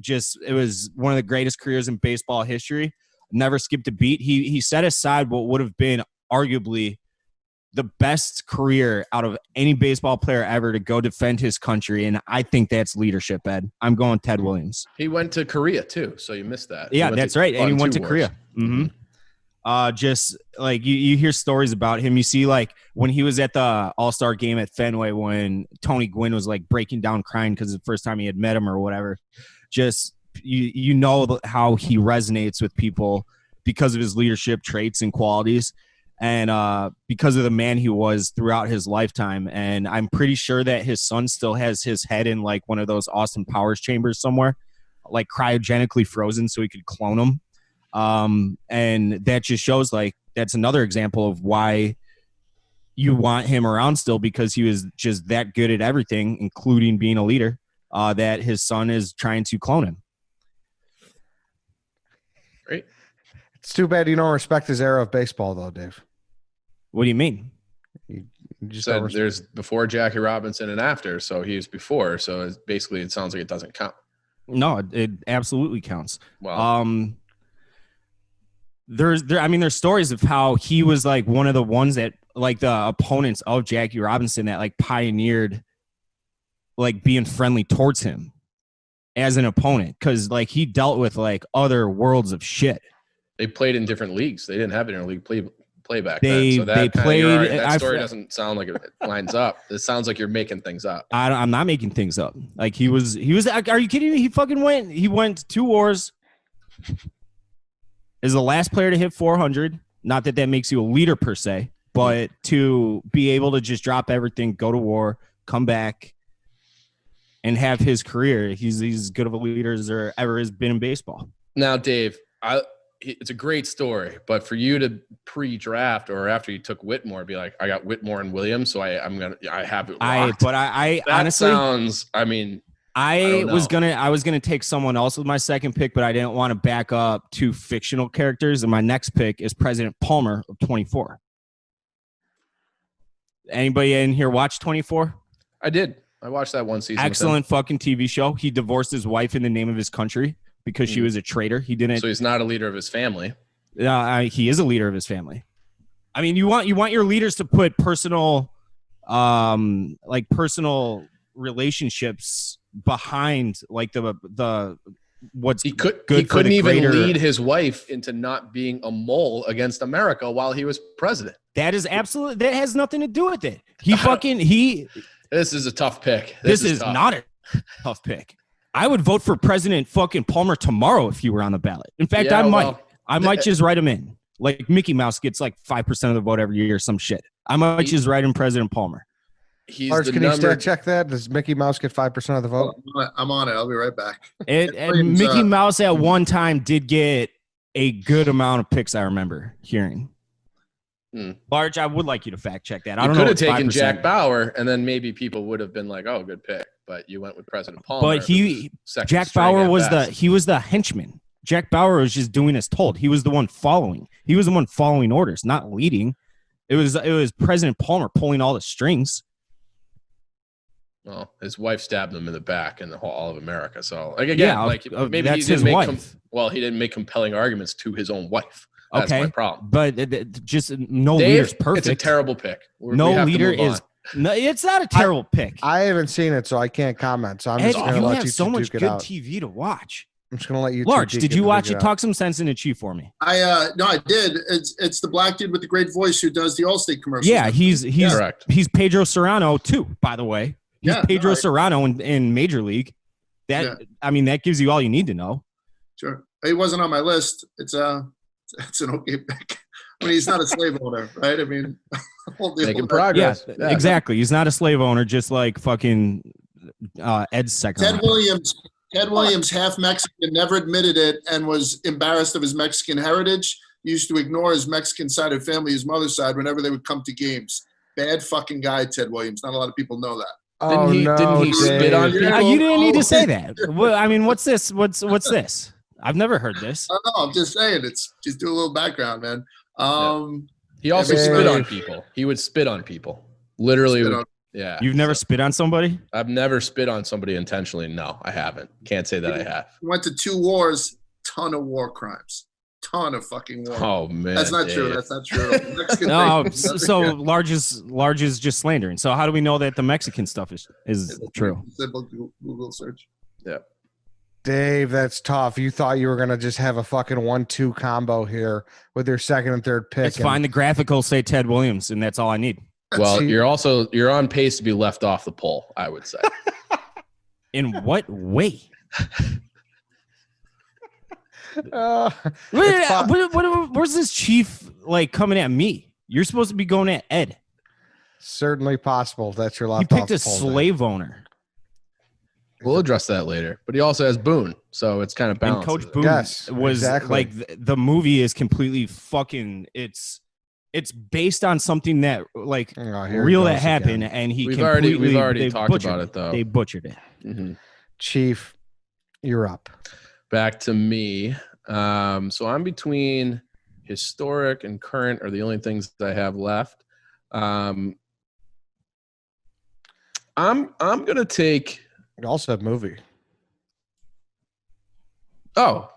it was one of the greatest careers in baseball history. Never skipped a beat. He set aside what would have been arguably the best career out of any baseball player ever to go defend his country, and I think that's leadership, Ed. I'm going Ted Williams. He went to Korea too, so you missed that. Yeah, that's right. And he went to Korea. Mm-hmm. Just like you hear stories about him. You see, like when he was at the All-Star game at Fenway when Tony Gwynn was like breaking down crying because the first time he had met him or whatever. Just you know how he resonates with people because of his leadership traits and qualities, and because of the man he was throughout his lifetime. And I'm pretty sure that his son still has his head in like one of those Austin Powers chambers somewhere, like cryogenically frozen so he could clone him. And that just shows like that's another example of why you want him around still, because he was just that good at everything, including being a leader, that his son is trying to clone him. Great. It's too bad you don't respect his era of baseball, though, Dave. What do you mean? You just said there's before Jackie Robinson and after, so he was before. So it's basically, it sounds like it doesn't count. No, it absolutely counts. Wow. There's stories of how he was like one of the ones that like the opponents of Jackie Robinson that like pioneered like being friendly towards him as an opponent, because like he dealt with like other worlds of shit. They played in different leagues. They didn't have interleague play back then. So they played. That story doesn't sound like it lines up. It sounds like you're making things up. I'm not making things up. Like he was. Are you kidding me? He fucking went. He went 2 wars. Is the last player to hit 400. Not that makes you a leader per se, but to be able to just drop everything, go to war, come back, and have his career. He's as good of a leader as there ever has been in baseball. Now, Dave, it's a great story, but for you to pre-draft or after you took Whitmore, be like, I got Whitmore and Williams, so I have it locked. I that honestly sounds. I mean, I was gonna take someone else with my second pick, but I didn't want to back up 2 fictional characters, and my next pick is President Palmer of 24. Anybody in here watch 24? I did. I watched that one season. Excellent fucking TV show. He divorced his wife in the name of his country because she was a traitor. He didn't. So he's not a leader of his family. He is a leader of his family. I mean, you want your leaders to put personal relationships behind like the what's he good. He for couldn't the even greater, lead his wife into not being a mole against America while he was president. That has nothing to do with it. This is a tough pick. This is tough. not a tough pick. I would vote for President fucking Palmer tomorrow if you were on the ballot. In fact, I might just write him in. Like Mickey Mouse gets like 5% of the vote every year or some shit. I might just write in President Palmer. Lars, can you stat check that? Does Mickey Mouse get 5% of the vote? I'm on it. I'll be right back. And Mickey Mouse at one time did get a good amount of picks, I remember hearing. Large, I would like you to fact check that. I don't know. You could have taken Jack Bauer, and then maybe people would have been like, "Oh, good pick." But you went with President Palmer. But Jack Bauer was the henchman. Jack Bauer was just doing as told. He was the one following. He was the one following orders, not leading. It was President Palmer pulling all the strings. Well, his wife stabbed him in the back in all of America. So, like again, maybe that's he didn't his wife. He didn't make compelling arguments to his own wife. That's my problem. But just no Dave, leader's perfect. It's a terrible pick. No leader is. No, it's not a terrible pick. I haven't seen it, so I can't comment. So I'm just going to let you so much good TV to watch. I'm just going to let you. Large, did you watch it? Talk some sense into Chief for me. No, I did. It's the black dude with the great voice who does the Allstate commercials. Yeah, he's correct. He's Pedro Serrano too, by the way. He's Pedro Serrano in Major League. I mean, that gives you all you need to know. Sure. He wasn't on my list. It's an okay pick. I mean, he's not a slave owner, right? I mean, making progress. Yeah, exactly. He's not a slave owner, just like fucking Ed's second. Ted Williams, half Mexican, never admitted it and was embarrassed of his Mexican heritage. He used to ignore his Mexican side of family, his mother's side, whenever they would come to games. Bad fucking guy, Ted Williams. Not a lot of people know that. Didn't he spit on people? You didn't need to say that. Well, I mean, what's this? What's this? I've never heard this. I don't know. I'm just saying. It's just do a little background, man. He also spit on people. He would spit on people. Literally. Yeah. You've never spit on somebody? I've never spit on somebody intentionally. No, I haven't. Can't say that I have. He went to 2 wars, ton of war crimes. ton of fucking war. Oh man, that's not Dave. true. That's not true. Mexican No, thing. so large is just slandering. So how do we know that the Mexican stuff is true? Simple Google search. Yeah. Dave, that's tough. You thought you were gonna just have a fucking 1-2 combo here with your second and third pick. It's fine. The graphic will say Ted Williams, and that's all I need. Well, you're on pace to be left off the poll, I would say. In what way? Where's this chief like coming at me? You're supposed to be going at Ed. Certainly possible. That's your left. He picked a slave owner. We'll address that later. But he also has Boone, so it's kind of balanced. And Coach Boone was like the movie is completely fucking. It's based on something that like real that happened, and we've already talked about it though. They butchered it. Mm-hmm. Chief, you're up. Back to me. So I'm between historic and current are the only things that I have left. I'm gonna take. You also have movie. Oh,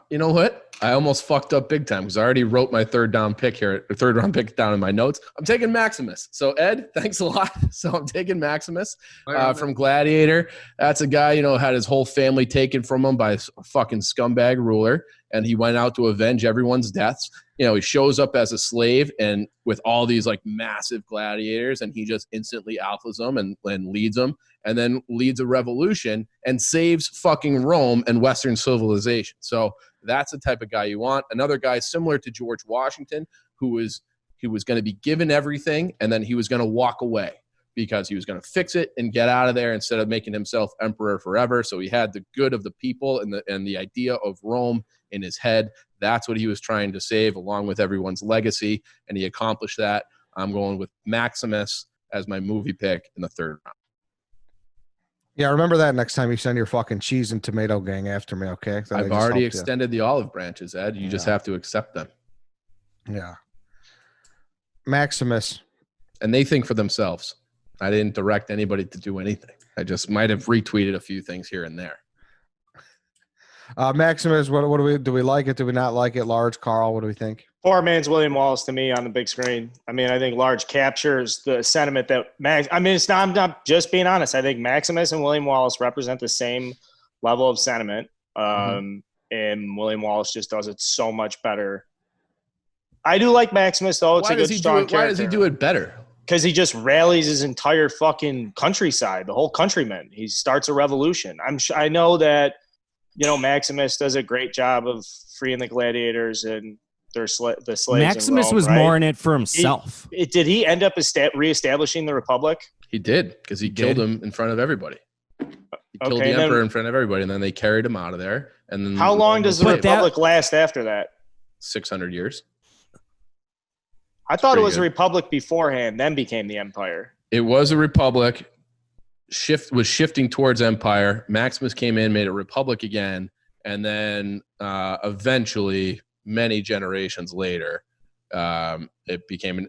you know what? I almost fucked up big time because I already wrote my third round pick down in my notes. I'm taking Maximus. So Ed, thanks a lot. So I'm taking Maximus from Gladiator. That's a guy, had his whole family taken from him by a fucking scumbag ruler, and he went out to avenge everyone's deaths. He shows up as a slave and with all these like massive gladiators, and he just instantly alphas them and leads them, and then leads a revolution and saves fucking Rome and Western civilization. So that's the type of guy you want. Another guy similar to George Washington, who was going to be given everything, and then he was going to walk away because he was going to fix it and get out of there instead of making himself emperor forever. So he had the good of the people and the idea of Rome in his head. That's what he was trying to save, along with everyone's legacy, and he accomplished that. I'm going with Maximus as my movie pick in the third round. Yeah, remember that next time you send your fucking cheese and tomato gang after me, okay? I've already extended the olive branches, Ed. You just have to accept them. Yeah. Maximus. And they think for themselves. I didn't direct anybody to do anything. I just might have retweeted a few things here and there. Maximus, what do we like it? Do we not like it? Large, Carl, what do we think? Poor man's William Wallace to me on the big screen. I mean, I think Large captures the sentiment that I'm not just being honest. I think Maximus and William Wallace represent the same level of sentiment. And William Wallace just does it so much better. I do like Maximus, though. It's a good, strong character. Why does he do it better? Because he just rallies his entire fucking countryside, the whole countrymen. He starts a revolution. I know that, Maximus does a great job of freeing the gladiators and the slaves. Maximus in Rome, was right? more in it for himself. Did he end up reestablishing the Republic? He did, because he killed him in front of everybody. He killed the emperor in front of everybody, and then they carried him out of there. And then how long does the Republic last after that? 600 years. I thought it was a republic beforehand, then became the empire. It was a republic. Was shifting towards empire. Maximus came in, made a republic again, and then eventually, many generations later, it became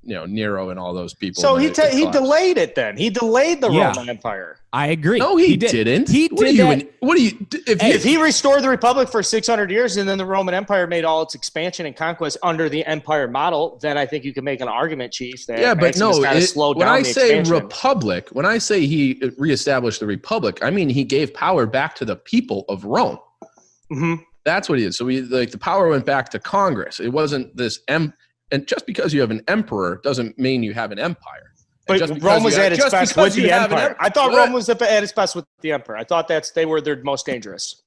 Nero and all those people. So he delayed it then. He delayed the Roman Empire. I agree. No, he didn't. He did. If he restored the Republic for 600 years and then the Roman Empire made all its expansion and conquest under the empire model, then I think you can make an argument, Chief, that Maximus kind of slowed down the expansion. When I say he reestablished the Republic, I mean he gave power back to the people of Rome. Mm-hmm. That's what he did. So the power went back to Congress. It wasn't this and just because you have an emperor doesn't mean you have an empire. But Rome was at its best with the empire. I thought Rome was at its best with the emperor. I thought they were their most dangerous.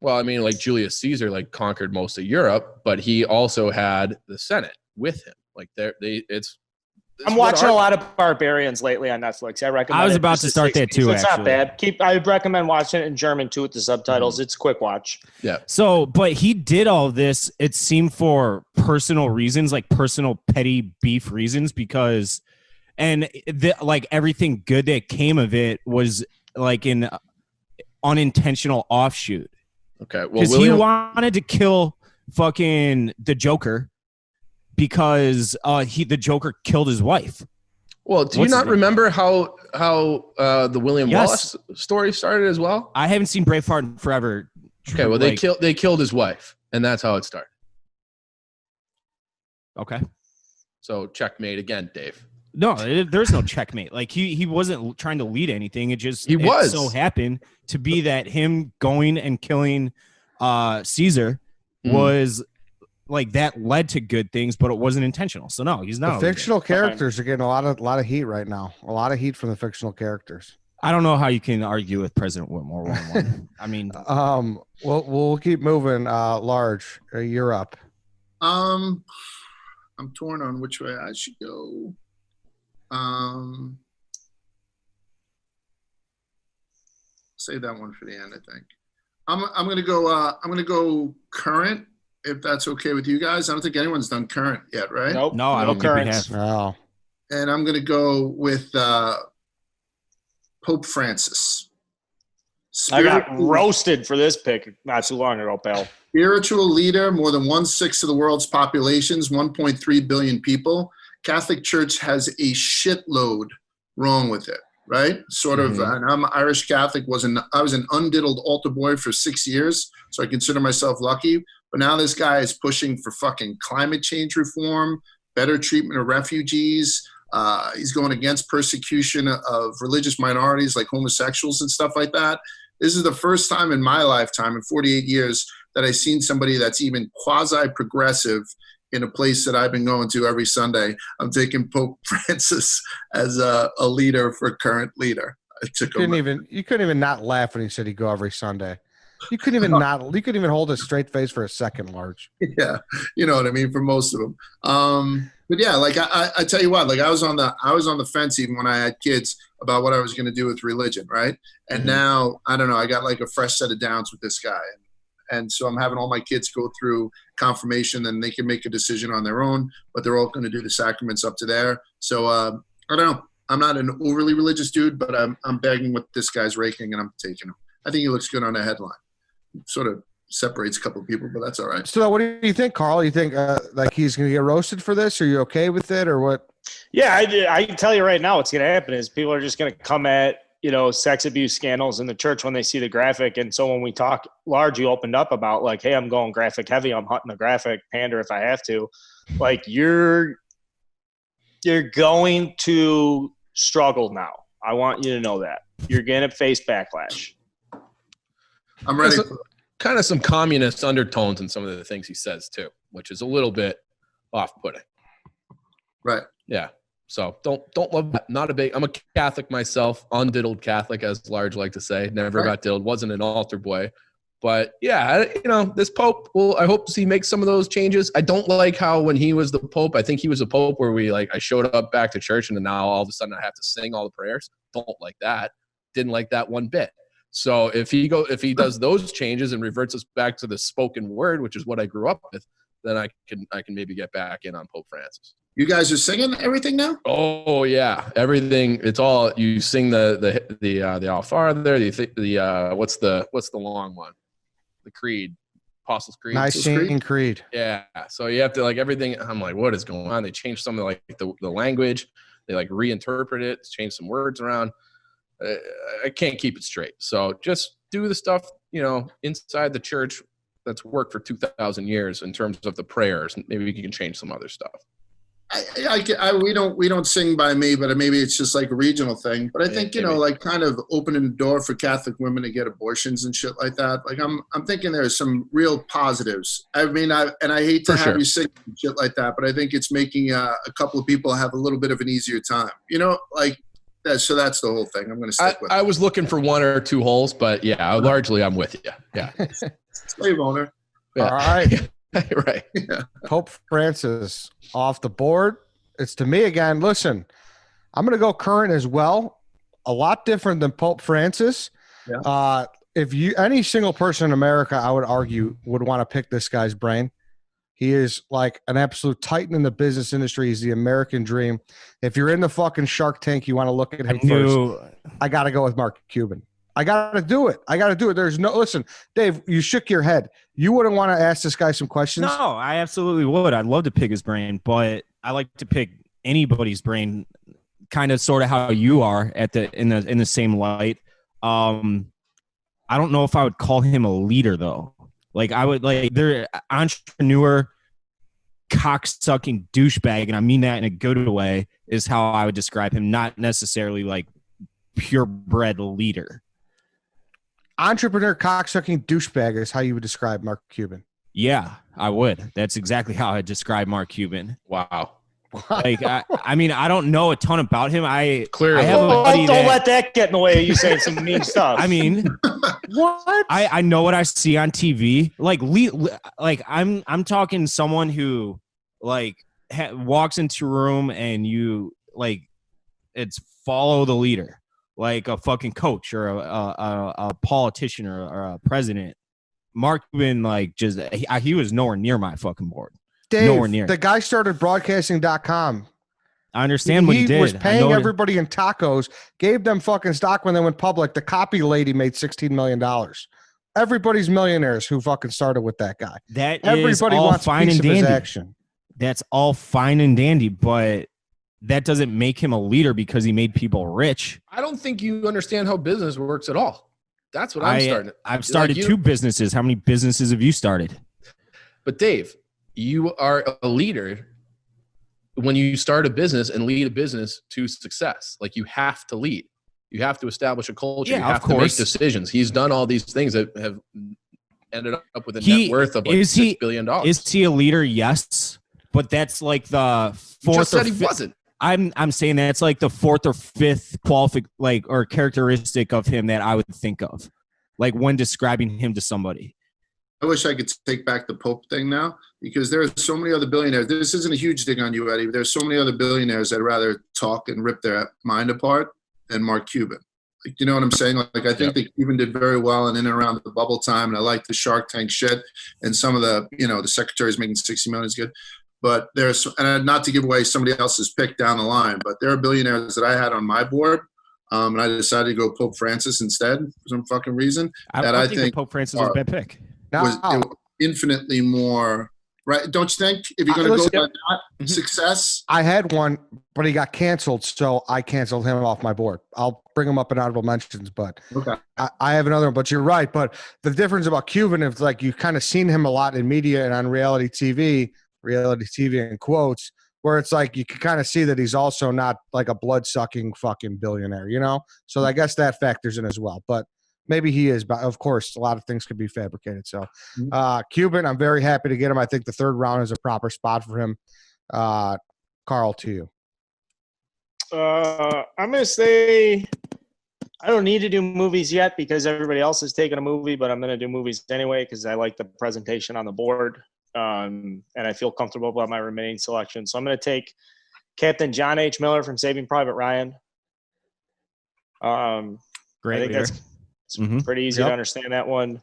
Well, I mean, like Julius Caesar, conquered most of Europe, but he also had the Senate with him. I'm watching a lot of Barbarians lately on Netflix. I recommend. I was about to start that too. It's not bad. I recommend watching it in German too with the subtitles. It's a quick watch. Yeah. So, but he did all this. It seemed for personal reasons, like personal petty beef reasons, because, everything good that came of it was like an unintentional offshoot. Okay. Well, because he wanted to kill fucking the Joker. Because the Joker killed his wife. Well, do you not remember how the William Wallace story started as well? I haven't seen Braveheart in forever. Okay, well they killed his wife, And that's how it started. Okay. So checkmate again, Dave. No, there's no checkmate. Like he wasn't trying to lead anything. It so happened to be that him going and killing Caesar was like that led to good things, but it wasn't intentional. So no, he's not. The fictional characters are getting a lot of heat right now. A lot of heat from the fictional characters. I don't know how you can argue with President Whitmore one-on-one. I mean, we'll keep moving. Large, you're up. I'm torn on which way I should go. Save that one for the end, I think. I'm gonna go current, if that's okay with you guys. I don't think anyone's done current yet, right? Nope. no, I don't think we have. No. And I'm gonna go with Pope Francis. I got roasted for this pick not too long ago, pal. Spiritual leader, more than 1/6 of the world's populations, 1.3 billion people. Catholic Church has a shitload wrong with it, right? Sort of, and I'm Irish Catholic. I was an undiddled altar boy for 6 years, so I consider myself lucky. But now this guy is pushing for fucking climate change reform, better treatment of refugees. He's going against persecution of religious minorities like homosexuals and stuff like that. This is the first time in my lifetime, in 48 years, that I've seen somebody that's even quasi-progressive in a place that I've been going to every Sunday. I'm taking Pope Francis as a leader for current leader. You couldn't even not laugh when he said he'd go every Sunday. You couldn't even you couldn't even hold a straight face for a second, Large. Yeah, you know what I mean, for most of them. But yeah, like I tell you what, like I was on the fence even when I had kids about what I was going to do with religion, right? And now I don't know, I got like a fresh set of downs with this guy. And so I'm having all my kids go through confirmation, and they can make a decision on their own, but they're all going to do the sacraments up to there. So I don't know. I'm not an overly religious dude, but I'm begging what this guy's raking, and I'm taking him. I think he looks good on a headline. Sort of separates a couple of people, but that's all right. So what do you think, Carl? You think like he's going to get roasted for this? Are you okay with it, or what? Yeah, I can tell you right now what's going to happen is people are just going to come at sex abuse scandals in the church when they see the graphic. And so when we talk Large, you opened up about like, hey, I'm going graphic heavy. I'm hunting the graphic pander if I have to. Like you're going to struggle now. I want you to know that. You're going to face backlash. I'm ready. Kind of some communist undertones in some of the things he says too, which is a little bit off-putting. Right. Yeah. So don't love that. Not a big. I'm a Catholic myself, undiddled Catholic, as Large like to say. Never got diddled. Wasn't an altar boy, but yeah, this Pope. Well, I hope he makes some of those changes. I don't like how when he was the Pope, I think he was a Pope where I showed up back to church and then now all of a sudden I have to sing all the prayers. Don't like that. Didn't like that one bit. So if he does those changes and reverts us back to the spoken word, which is what I grew up with, then I can maybe get back in on Pope Francis. You guys are singing everything now? Oh yeah, everything. It's all you sing the Our Father. What's the long one? The Creed, Apostles' Creed. Nicene Creed. Yeah. So you have to like everything. I'm like, what is going on? They changed some of like the language. They like reinterpret it, change some words around. I can't keep it straight. So just do the stuff inside the church that's worked for 2,000 years in terms of the prayers. Maybe you can change some other stuff. We don't sing by me, but maybe it's just like a regional thing. But I think like kind of opening the door for Catholic women to get abortions and shit like that. Like I'm thinking there's some real positives. I mean, I hate to have you sing shit like that, but I think it's making a couple of people have a little bit of an easier time. So that's the whole thing. I'm going to stick with it. I was looking for one or two holes, but yeah, largely I'm with you. Yeah. Slave owner. Yeah. All right. Right. Yeah. Pope Francis off the board. It's to me again. Listen, I'm going to go current as well. A lot different than Pope Francis. Yeah. If any single person in America, I would argue, would want to pick this guy's brain. He is like an absolute titan in the business industry. He's the American dream. If you're in the fucking Shark Tank, you want to look at him first. I got to go with Mark Cuban. I got to do it. There's no – listen, Dave, you shook your head. You wouldn't want to ask this guy some questions? No, I absolutely would. I'd love to pick his brain, but I like to pick anybody's brain kind of sort of how you are in the same light. I don't know if I would call him a leader, though. Like I would like they're entrepreneur, cocksucking douchebag, and I mean that in a good way, is how I would describe him, not necessarily like purebred leader. Entrepreneur, cocksucking douchebag is how you would describe Mark Cuban. Yeah, I would. That's exactly how I describe Mark Cuban. Wow. Like, I mean, I don't know a ton about him. Clearly. I have a buddy don't let that get in the way of you saying some mean stuff. I mean, what? I know what I see on TV. Like I'm talking someone who like walks into a room and you like it's follow the leader, like a fucking coach or a politician or a president. Mark Cuban, like, just he was nowhere near my fucking board. Dave, nowhere near. The guy started broadcasting.com. I understand what he did. He was paying everybody in tacos, gave them fucking stock when they went public. The copy lady made $16 million. Everybody's millionaires who fucking started with that guy. Everybody wants fine and dandy. Action. That's all fine and dandy, but that doesn't make him a leader because he made people rich. I don't think you understand how business works at all. That's what I've started two businesses. How many businesses have you started? But Dave, you are a leader when you start a business and lead a business to success. Like, you have to lead. You have to establish a culture. Yeah, you have to make decisions. He's done all these things that have ended up with a net worth of like $6 billion. Is he a leader? Yes. But that's like the fourth. You just said he fifth. Wasn't. I'm saying that's like the fourth or fifth or characteristic of him that I would think of, like when describing him to somebody. I wish I could take back the Pope thing now, because there are so many other billionaires. This isn't a huge dig on you, Eddie. But there's so many other billionaires that'd rather talk and rip their mind apart than Mark Cuban. Like, you know what I'm saying? Like I think that Cuban did very well in and around the bubble time, and I like the Shark Tank shit, and some of the, the secretaries making 60 million is good. But there's, and not to give away somebody else's pick down the line, but there are billionaires that I had on my board, and I decided to go Pope Francis instead for some fucking reason. I think Pope Francis was a bad pick. Was infinitely more, right? Don't you think? If you're going to go by that success, I had one, but he got canceled, so I canceled him off my board. I'll bring him up in honorable mentions, but okay. I have another one. But you're right. But the difference about Cuban is, like, you've kind of seen him a lot in media and on reality TV in quotes, where it's like you can kind of see that he's also not like a blood-sucking fucking billionaire, So I guess that factors in as well. But maybe he is, but of course, a lot of things could be fabricated. So, Cuban, I'm very happy to get him. I think the third round is a proper spot for him. Carl, to you. I'm going to say I don't need to do movies yet because everybody else is taking a movie, but I'm going to do movies anyway because I like the presentation on the board, and I feel comfortable about my remaining selection. So I'm going to take Captain John H. Miller from Saving Private Ryan. Great I think leader. It's pretty easy to understand that one.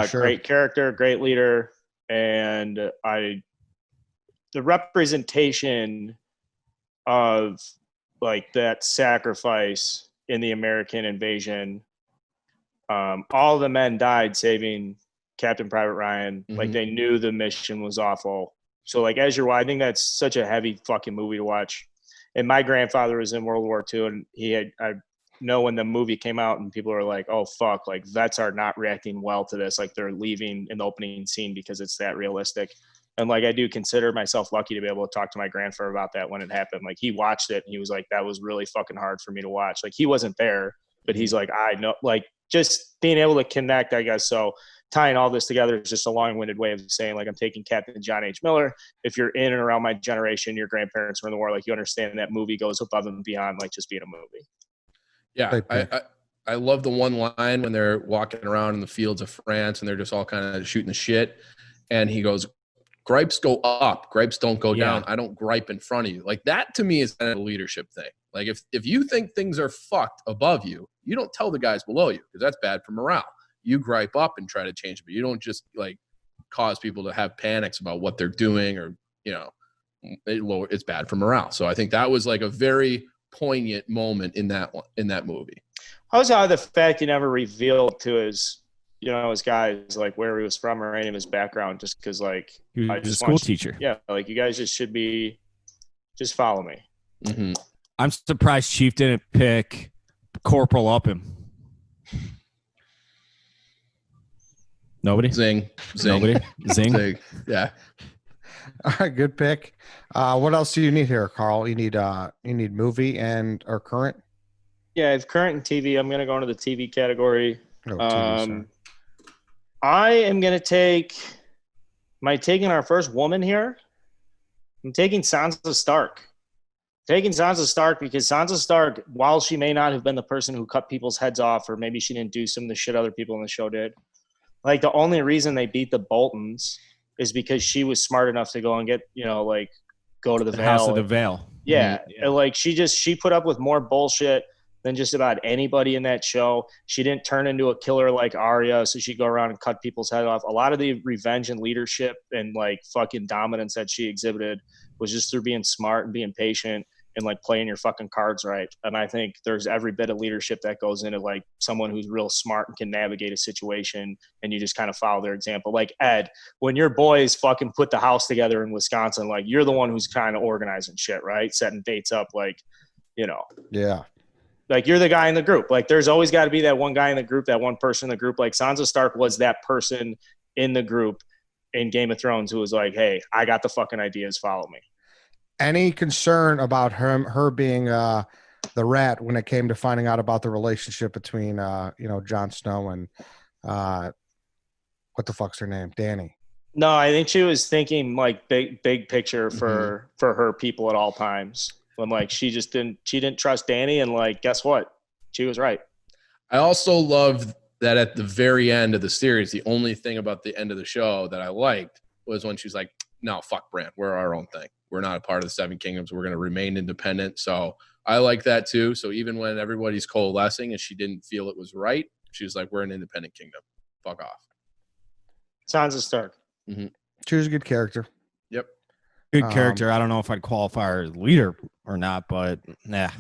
Sure. Great character, great leader, and the representation of like that sacrifice in the American invasion. All the men died saving Captain Private Ryan. Like, they knew the mission was awful. So like, I think that's such a heavy fucking movie to watch. And my grandfather was in World War II, and I know when the movie came out and people are like, oh fuck, like vets are not reacting well to this, like they're leaving in the opening scene because it's that realistic. And like, I do consider myself lucky to be able to talk to my grandfather about that when it happened. Like, he watched it and he was like, that was really fucking hard for me to watch. Like, he wasn't there, but he's like, I know, like, just being able to connect, I guess. So tying all this together is just a long-winded way of saying, like, I'm taking Captain John H. Miller. If you're in and around my generation, your grandparents were in the war, like, you understand that movie goes above and beyond like just being a movie. Yeah, I love the one line when they're walking around in the fields of France and they're just all kind of shooting the shit. And he goes, gripes go up, gripes don't go down. I don't gripe in front of you. Like, that to me is kind of a leadership thing. Like, if you think things are fucked above you, you don't tell the guys below you because that's bad for morale. You gripe up and try to change it, but you don't just like cause people to have panics about what they're doing, or, it's bad for morale. So I think that was like a very poignant moment in that movie. How's the fact he never revealed to his guys like where he was from or any of his background, just because like he was a school teacher. Yeah, like, you guys just follow me. I'm surprised Chief didn't pick Corporal Upham. Nobody. Zing. Nobody. Zing. Yeah. All right, good pick. What else do you need here, Carl? You need movie or current? Yeah, it's current and TV. I'm gonna go into the TV category. Oh, TV, sorry. I am gonna take. Am I taking our first woman here? I'm taking Sansa Stark. Taking Sansa Stark because Sansa Stark, while she may not have been the person who cut people's heads off, or maybe she didn't do some of the shit other people in the show did, like the only reason they beat the Boltons is because she was smart enough to go and get, go to the Vale. House of the Vale. Yeah. Mm-hmm. Like she put up with more bullshit than just about anybody in that show. She didn't turn into a killer like Arya, so she'd go around and cut people's head off. A lot of the revenge and leadership and like fucking dominance that she exhibited was just through being smart and being patient and like playing your fucking cards right. And I think there's every bit of leadership that goes into like someone who's real smart and can navigate a situation, and you just kind of follow their example. Like Ed, when your boys fucking put the house together in Wisconsin, like you're the one who's kind of organizing shit, right? Setting dates up, like, Yeah. Like you're the guy in the group. Like there's always got to be that one guy in the group, that one person in the group. Like Sansa Stark was that person in the group in Game of Thrones who was like, hey, I got the fucking ideas, follow me. Any concern about her being the rat when it came to finding out about the relationship between Jon Snow and what the fuck's her name, Dany? No, I think she was thinking like big picture for her people at all times. When like she didn't trust Dany, and like guess what, she was right. I also loved that at the very end of the series, the only thing about the end of the show that I liked was when she was like, no, fuck Bran, we're our own thing. We're not a part of the Seven Kingdoms. We're going to remain independent. So I like that too. So even when everybody's coalescing and she didn't feel it was right, she was like, we're an independent kingdom. Fuck off. Sansa Stark. Mm-hmm. She was a good character. Yep. Good character. I don't know if I'd qualify her as leader or not, but yeah.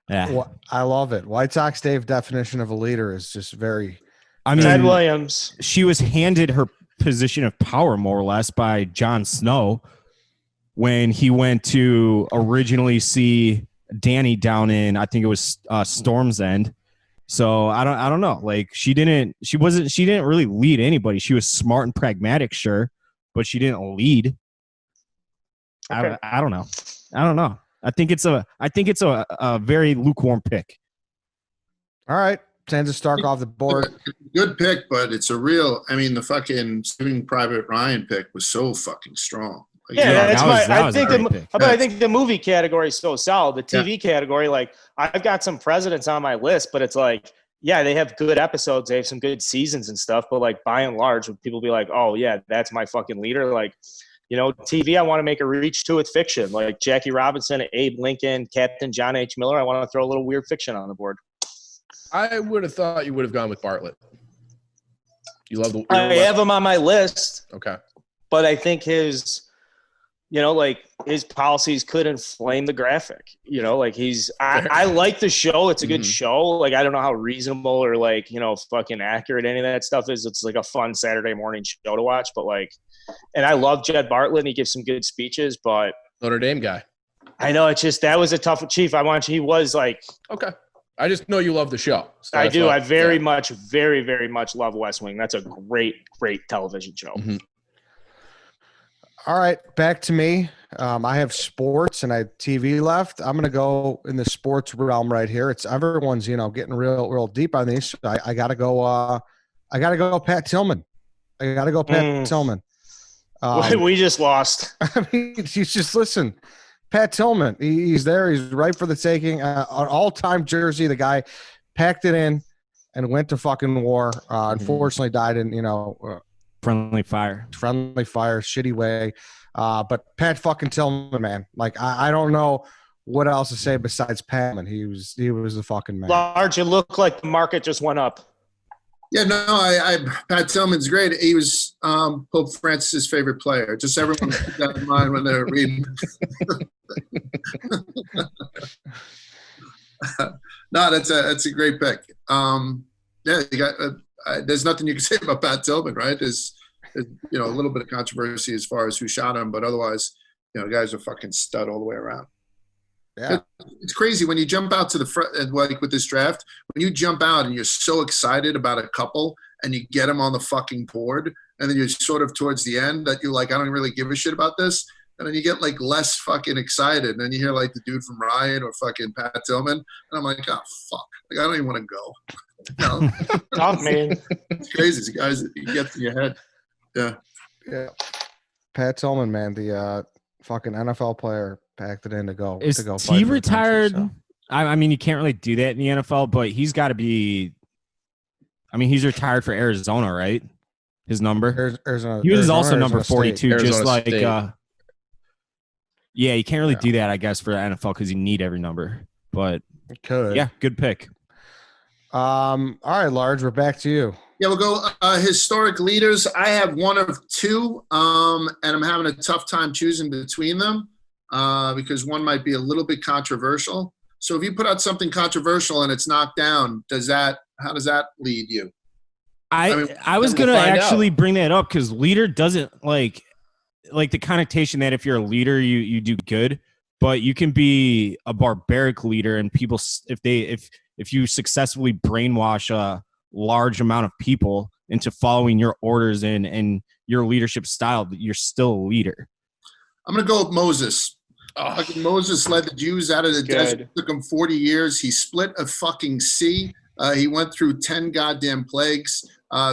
Well, I love it. White Sox Dave definition of a leader is just very. I mean, Ted Williams. She was handed her position of power more or less by Jon Snow when he went to originally see Dany down in, I think it was Storm's End. So I don't know. Like she didn't really lead anybody. She was smart and pragmatic, sure, but she didn't lead. Okay. I don't know. I think it's a very lukewarm pick. All right. Sansa Stark off the board. Good pick, but it's a real, the fucking Saving Private Ryan pick was so fucking strong. Like, I think the movie category is so solid. The TV category, like I've got some presidents on my list, but it's like, yeah, they have good episodes. They have some good seasons and stuff. But like by and large, would people be like, oh yeah, that's my fucking leader? Like, TV, I want to make a reach to with fiction, like Jackie Robinson, Abe Lincoln, Captain John H. Miller. I want to throw a little weird fiction on the board. I would have thought you would have gone with Bartlett. You love the. I have him on my list. Okay. But I think his policies could inflame the graphic. I like the show. It's a good show. Like I don't know how reasonable or fucking accurate any of that stuff is. It's like a fun Saturday morning show to watch. But and I love Jed Bartlett and he gives some good speeches. But Notre Dame guy. I know that was a tough Chief. He was like okay. I just know you love the show. So I do. I very much, very, very much love West Wing. That's a great, great television show. Mm-hmm. All right, back to me. I have sports and I have TV left. I'm going to go in the sports realm right here. It's everyone's, getting real deep on these. I got to go. I got to go Pat Tillman. Tillman. We just lost. I mean, listen. Pat Tillman, he's there. He's right for the taking. An all-time jersey. The guy packed it in and went to fucking war. Unfortunately, died in friendly fire, shitty way. But Pat fucking Tillman, man. Like I don't know what else to say besides Pat. He was the fucking man. Large, it looked like the market just went up. Yeah, no, Pat Tillman's great. He was Pope Francis's favorite player. Just everyone keep that in mind when they're reading. No, that's a great pick. You got. There's nothing you can say about Pat Tillman, right? There's a little bit of controversy as far as who shot him, but otherwise, guys are fucking stud all the way around. Yeah, it's crazy when you jump out to the front, like with this draft. When you jump out and you're so excited about a couple, and you get him on the fucking board, and then you're sort of towards the end that you're like, I don't really give a shit about this. And then you get like less fucking excited. And then you hear like the dude from Ryan or fucking Pat Tillman. And I'm like, oh, fuck. Like, I don't even want to go. No. Tough, man. It's crazy. These guys, it gets in your head. Yeah. Yeah. Pat Tillman, man, the fucking NFL player packed it in to go. Is to go he retired? I mean, you can't really do that in the NFL, but he's got to be. I mean, he's retired for Arizona, right? His number. Arizona, he was Arizona, also number Arizona 42, State. just like. State. Yeah, you can't really do that, I guess, for the NFL because you need every number. But Could. yeah, good pick. All right, Large, we're back to you. Yeah, we'll go historic leaders. I have one of two, and I'm having a tough time choosing between them because one might be a little bit controversial. So if you put out something controversial and it's knocked down, how does that lead you? I was going to actually bring that up because leader doesn't like the connotation that if you're a leader, you do good, but you can be a barbaric leader and people, if you successfully brainwash a large amount of people into following your orders and your leadership style, you're still a leader. I'm going to go with Moses. Moses led the Jews out of the desert. It took him 40 years. He split a fucking sea. He went through 10 goddamn plagues,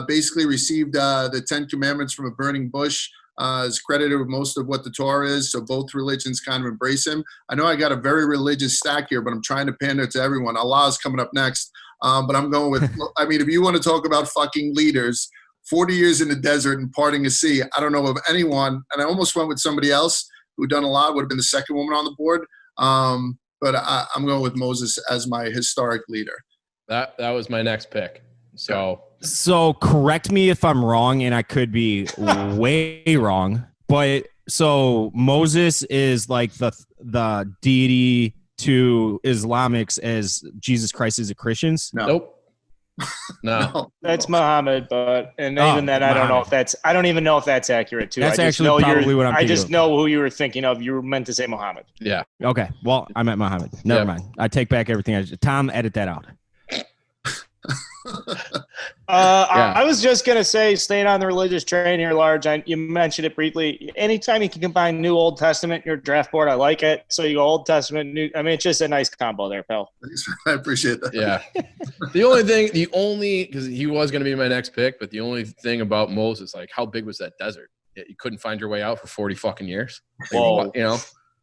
basically received the 10 commandments from a burning bush. Is credited with most of what the Torah is, so both religions kind of embrace him. I know I got a very religious stack here, but I'm trying to pander to everyone. Allah is coming up next, but I'm going with, I mean, if you want to talk about fucking leaders, 40 years in the desert and parting a sea, I don't know of anyone, and I almost went with somebody else who done a lot, would have been the second woman on the board, but I'm going with Moses as my historic leader. That was my next pick. So correct me if I'm wrong, and I could be way wrong. But so Moses is like the deity to Islamics as Jesus Christ is to Christians. Nope. No. That's Muhammad, but even then, I don't know if that's. I don't even know if that's accurate too. That's actually probably what I'm thinking. I just know who you were thinking of. You were meant to say Muhammad. Yeah. Okay. Well, I meant Muhammad. Never mind. I take back everything. Tom, edit that out. I was just going to say, staying on the religious train here, Large, you mentioned it briefly. Anytime you can combine New Old Testament in your draft board, I like it. So you go Old Testament, New. I mean, it's just a nice combo there, pal. I appreciate that. Yeah. Because he was going to be my next pick, but the only thing about Moses, like, how big was that desert? You couldn't find your way out for 40 fucking years. Whoa. You know?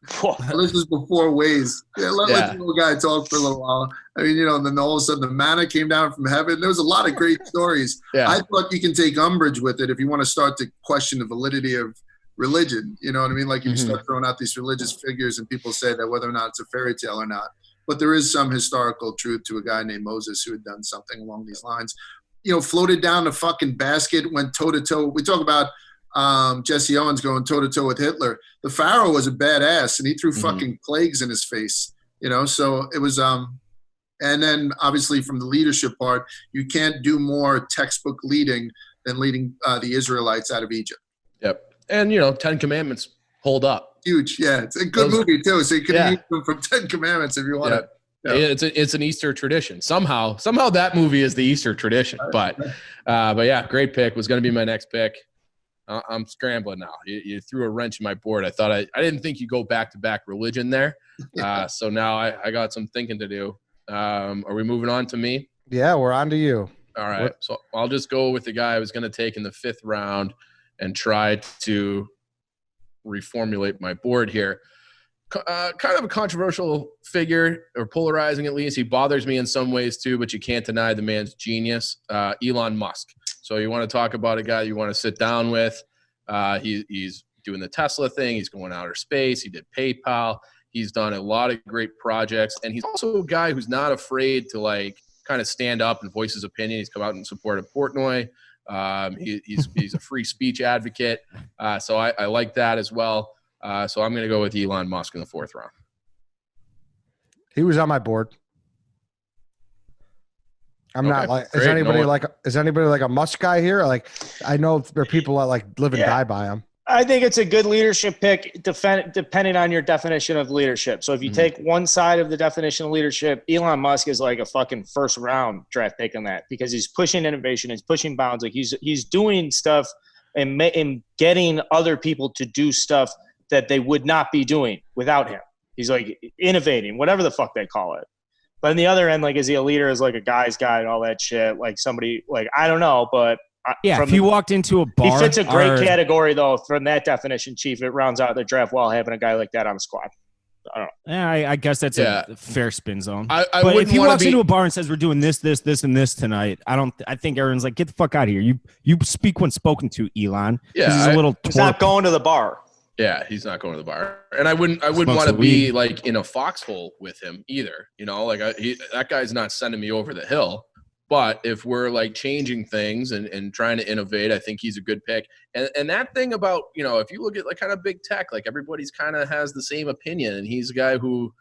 This was before Waze. Let the little guy talk for a little while. I mean, and then all of a sudden the manna came down from heaven. There was a lot of great stories. Yeah. I thought you can take umbrage with it if you want to start to question the validity of religion. You know what I mean? Like if you start throwing out these religious figures and people say that whether or not it's a fairy tale or not. But there is some historical truth to a guy named Moses who had done something along these lines. Floated down the fucking basket, went toe-to-toe. We talk about Jesse Owens going toe-to-toe with Hitler. The Pharaoh was a badass, and he threw fucking plagues in his face, so it was and then obviously from the leadership part, you can't do more textbook leading than leading the Israelites out of Egypt. Yep. And 10 commandments hold up. Huge. Yeah, it's a good movie too, so you can use them from 10 commandments if you want to. Yeah. It's an Easter tradition. Somehow that movie is the Easter tradition. But yeah, great pick. Was going to be my next pick. I'm scrambling now. You threw a wrench in my board. I thought I didn't think you go back-to-back religion there. So now I got some thinking to do. Are we moving on to me? Yeah, we're on to you. All right. So I'll just go with the guy I was going to take in the 5th round and try to reformulate my board here. Kind of a controversial figure, or polarizing at least. He bothers me in some ways too, but you can't deny the man's genius. Elon Musk. So you want to talk about a guy you want to sit down with. He's doing the Tesla thing. He's going outer space. He did PayPal. He's done a lot of great projects. And he's also a guy who's not afraid to kind of stand up and voice his opinion. He's come out in support of Portnoy. He's a free speech advocate. So I like that as well. So I'm going to go with Elon Musk in the 4th round. He was on my board. I'm not like, is anybody like a Musk guy here? Like, I know there are people that live and die by him. I think it's a good leadership pick depending on your definition of leadership. So if you take one side of the definition of leadership, Elon Musk is like a fucking first round draft pick on that because he's pushing innovation, he's pushing bounds. Like he's doing stuff and getting other people to do stuff that they would not be doing without him. He's like innovating, whatever the fuck they call it. But on the other end, like, is he a leader? Is like a guy's guy and all that shit? Like somebody, like, I don't know, but yeah, if he walked into a bar, he fits a great category though. From that definition, Chief, it rounds out the draft well having a guy like that on the squad. I don't know. Yeah, I guess that's a fair spin zone. But if he walks into a bar and says we're doing this, and this tonight, I think everyone's like, get the fuck out of here. You speak when spoken to, Elon. Yeah, he's not going to the bar. Yeah, he's not going to the bar, and I wouldn't want to be like in a foxhole with him either. You know, like that guy's not sending me over the hill. But if we're like changing things and trying to innovate, I think he's a good pick. And that thing about, you know, if you look at like kind of big tech, like everybody's kind of has the same opinion, and he's a guy who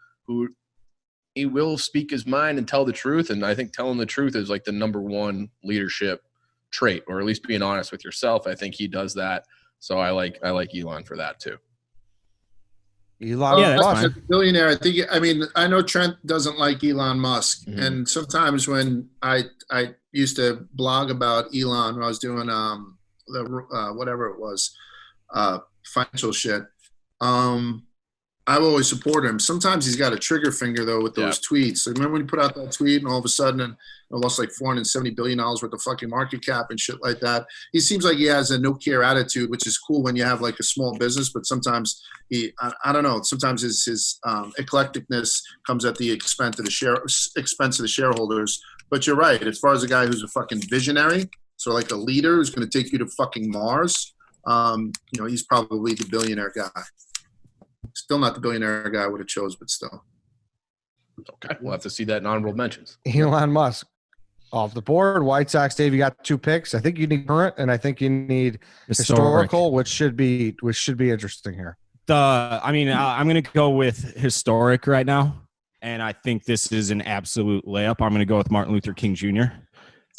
he will speak his mind and tell the truth. And I think telling the truth is like the number one leadership trait, or at least being honest with yourself. I think he does that. So I like Elon for that too. Elon, that's a billionaire. I know Trent doesn't like Elon Musk, and sometimes when I used to blog about Elon when I was doing whatever it was, financial shit, I've always supported him. Sometimes he's got a trigger finger though with those tweets. So remember when he put out that tweet and all of a sudden it lost like $470 billion worth of fucking market cap and shit like that. He seems like he has a no care attitude, which is cool when you have like a small business, but sometimes I don't know. Sometimes his eclecticness comes at the expense of the shareholders. But you're right. As far as a guy who's a fucking visionary, so like a leader who's going to take you to fucking Mars, he's probably the billionaire guy. Still not the billionaire guy I would have chose, but still. Okay, we'll have to see that in honorable mentions. Elon Musk off the board. White Sox, Dave, you got 2 picks. I think you need current, and I think you need historical, which should be interesting here. I'm going to go with historic right now, and I think this is an absolute layup. I'm going to go with Martin Luther King Jr.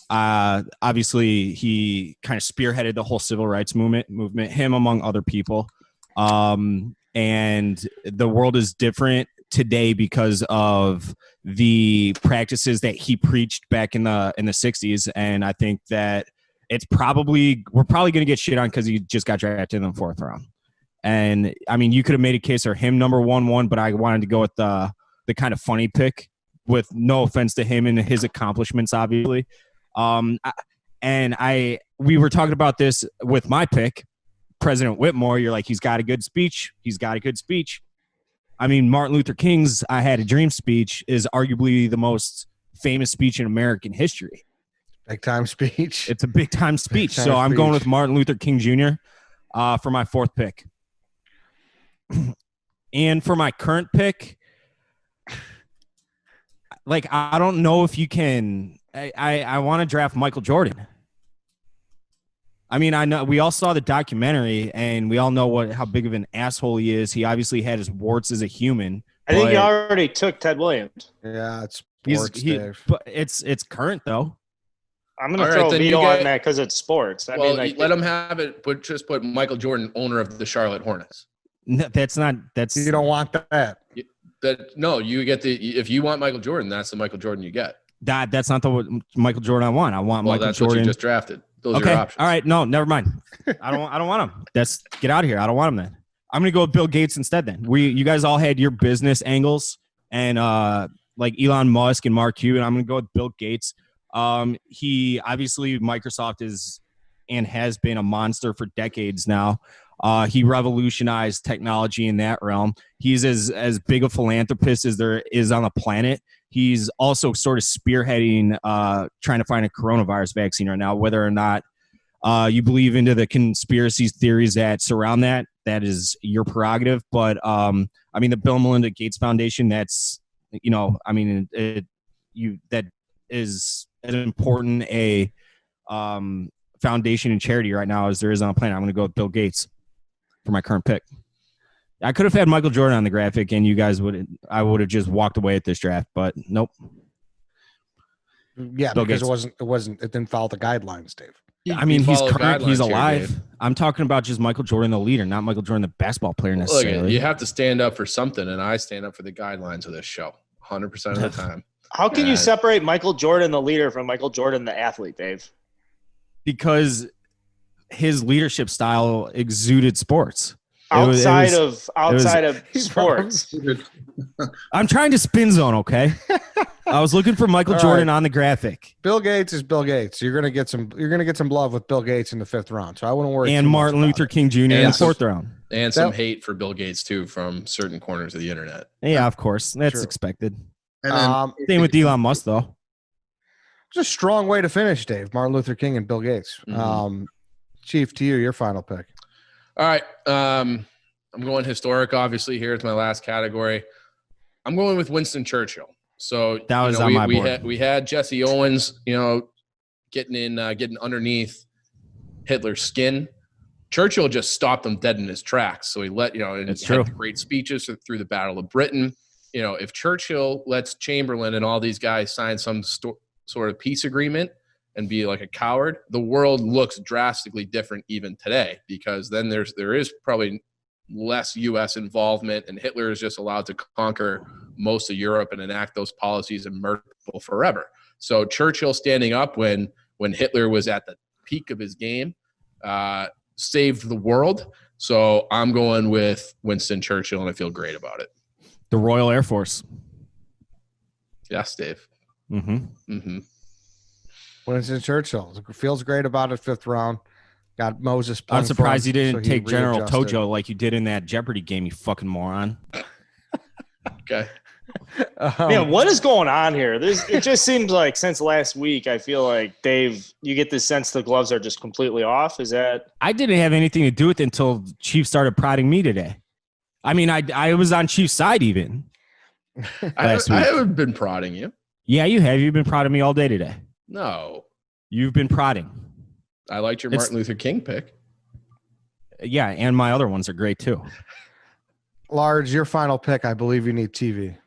Obviously, he kind of spearheaded the whole civil rights movement, him among other people. And the world is different today because of the practices that he preached back in the 60s. And I think that we're probably going to get shit on because he just got drafted in the 4th round. And I mean, you could have made a case for him number one, but I wanted to go with the kind of funny pick, with no offense to him and his accomplishments, obviously. We were talking about this with my pick, President Whitmore. You're like, he's got a good speech. I mean, Martin Luther King's "I Had a Dream" speech is arguably the most famous speech in American history. Big time speech. It's a big time speech. So I'm going with Martin Luther King Jr. For my 4th pick. And for my current pick, like, I don't know if you can. I want to draft Michael Jordan. I mean, I know we all saw the documentary, and we all know how big of an asshole he is. He obviously had his warts as a human. I think he already took Ted Williams. Yeah, it's sports, Dave. But it's current though. I'm going to throw a veto on that because it's sports. I mean, let him have it, but just put Michael Jordan, owner of the Charlotte Hornets. No, that's you don't want that. You get if you want Michael Jordan, that's the Michael Jordan you get. That's not the Michael Jordan I want. I want Michael that's Jordan. What you just drafted. Those okay. are your options. All right. No, never mind. I don't want him. Get out of here. I don't want him then. I'm going to go with Bill Gates instead then. You guys all had your business angles and like Elon Musk and Mark Cuban. I'm going to go with Bill Gates. He obviously, Microsoft is and has been a monster for decades now. He revolutionized technology in that realm. He's as big a philanthropist as there is on the planet. He's also sort of spearheading trying to find a coronavirus vaccine right now. Whether or not you believe into the conspiracy theories that surround that is your prerogative. But I mean, the Bill and Melinda Gates Foundation, that's, that is as important a foundation and charity right now as there is on the planet. I'm going to go with Bill Gates for my current pick. I could have had Michael Jordan on the graphic, and I would have just walked away at this draft, but nope. Yeah, Bill because Gates. It didn't follow the guidelines, Dave. I mean, he's current. He's alive. Here, I'm talking about just Michael Jordan, the leader, not Michael Jordan, the basketball player necessarily. Look, you have to stand up for something, and I stand up for the guidelines of this show 100% of the time. How can you separate Michael Jordan, the leader, from Michael Jordan, the athlete, Dave? Because his leadership style exuded sports. Outside of sports. I'm trying to spin zone, okay? I was looking for Michael Jordan on the graphic. Bill Gates is Bill Gates. You're gonna get some love with Bill Gates in the 5th round. So I wouldn't worry. And Martin Luther King Jr. in the 4th round. And some hate for Bill Gates too from certain corners of the internet. Yeah, of course. That's expected. And same with Elon Musk though. It's a strong way to finish, Dave. Martin Luther King and Bill Gates. Chief, to you, your final pick. All right. I'm going historic, obviously, here. It's my last category. I'm going with Winston Churchill. So that was on my board. We had Jesse Owens, getting underneath Hitler's skin. Churchill just stopped him dead in his tracks. So he had great speeches through the Battle of Britain. If Churchill lets Chamberlain and all these guys sign some sort of peace agreement and be like a coward, the world looks drastically different even today, because then there is probably less U.S. involvement, and Hitler is just allowed to conquer most of Europe and enact those policies and murder people forever. So Churchill standing up when Hitler was at the peak of his game saved the world. So I'm going with Winston Churchill, and I feel great about it. The Royal Air Force. Yes, Dave. Winston Churchill feels great about it. 5th round. Got Moses. I'm surprised you didn't take General Tojo like you did in that Jeopardy game, you fucking moron. Okay. Man, what is going on here? It just seems like since last week, I feel like, Dave, you get this sense the gloves are just completely off. Is that? I didn't have anything to do with it until Chief started prodding me today. I mean, I was on Chief's side even. I haven't been prodding you. Yeah, you have. You've been prodding me all day today. No. You've been prodding. I liked your Martin Luther King pick. Yeah, and my other ones are great too. Large, your final pick. I believe you need TV.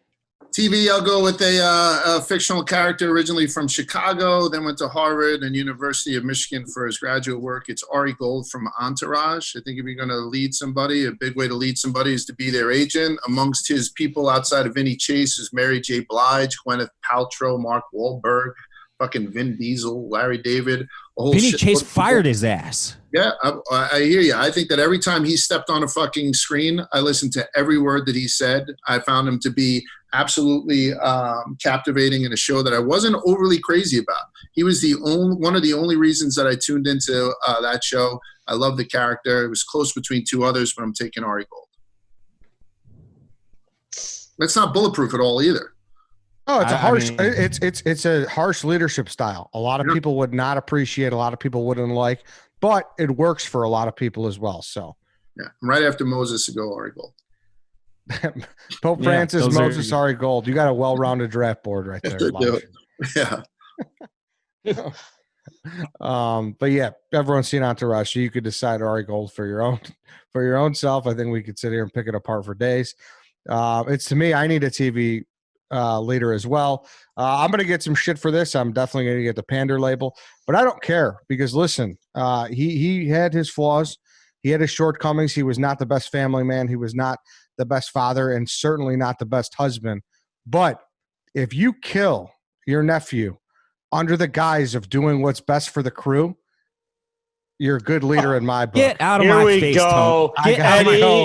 TV, I'll go with a fictional character originally from Chicago, then went to Harvard and University of Michigan for his graduate work. It's Ari Gold from Entourage. I think if you're going to lead somebody, a big way to lead somebody is to be their agent. Amongst his people outside of Vinny Chase is Mary J. Blige, Gwyneth Paltrow, Mark Wahlberg, fucking Vin Diesel, Larry David. Vinny Chase fired his ass. Yeah, I hear you. I think that every time he stepped on a fucking screen, I listened to every word that he said. I found him to be absolutely captivating in a show that I wasn't overly crazy about. He was one of the only reasons that I tuned into that show. I love the character. It was close between two others, but I'm taking Ari Gold. That's not bulletproof at all either. Oh, it's it's a harsh leadership style. A lot of people would not appreciate. A lot of people wouldn't like, but it works for a lot of people as well. So, yeah, right after Moses to go Ari Gold. Pope Francis, Moses, Ari Gold. You got a well-rounded draft board right there. Yeah. But yeah, everyone's seen Entourage. So you could decide Ari Gold for your own self. I think we could sit here and pick it apart for days. It's to me, I need a TV leader as well. I'm going to get some shit for this. I'm definitely going to get the pander label, but I don't care because listen, he had his flaws. He had his shortcomings. He was not the best family man. He was not the best father and certainly not the best husband. But if you kill your nephew under the guise of doing what's best for the crew, you're a good leader in my book. Get out of my face, Here we go.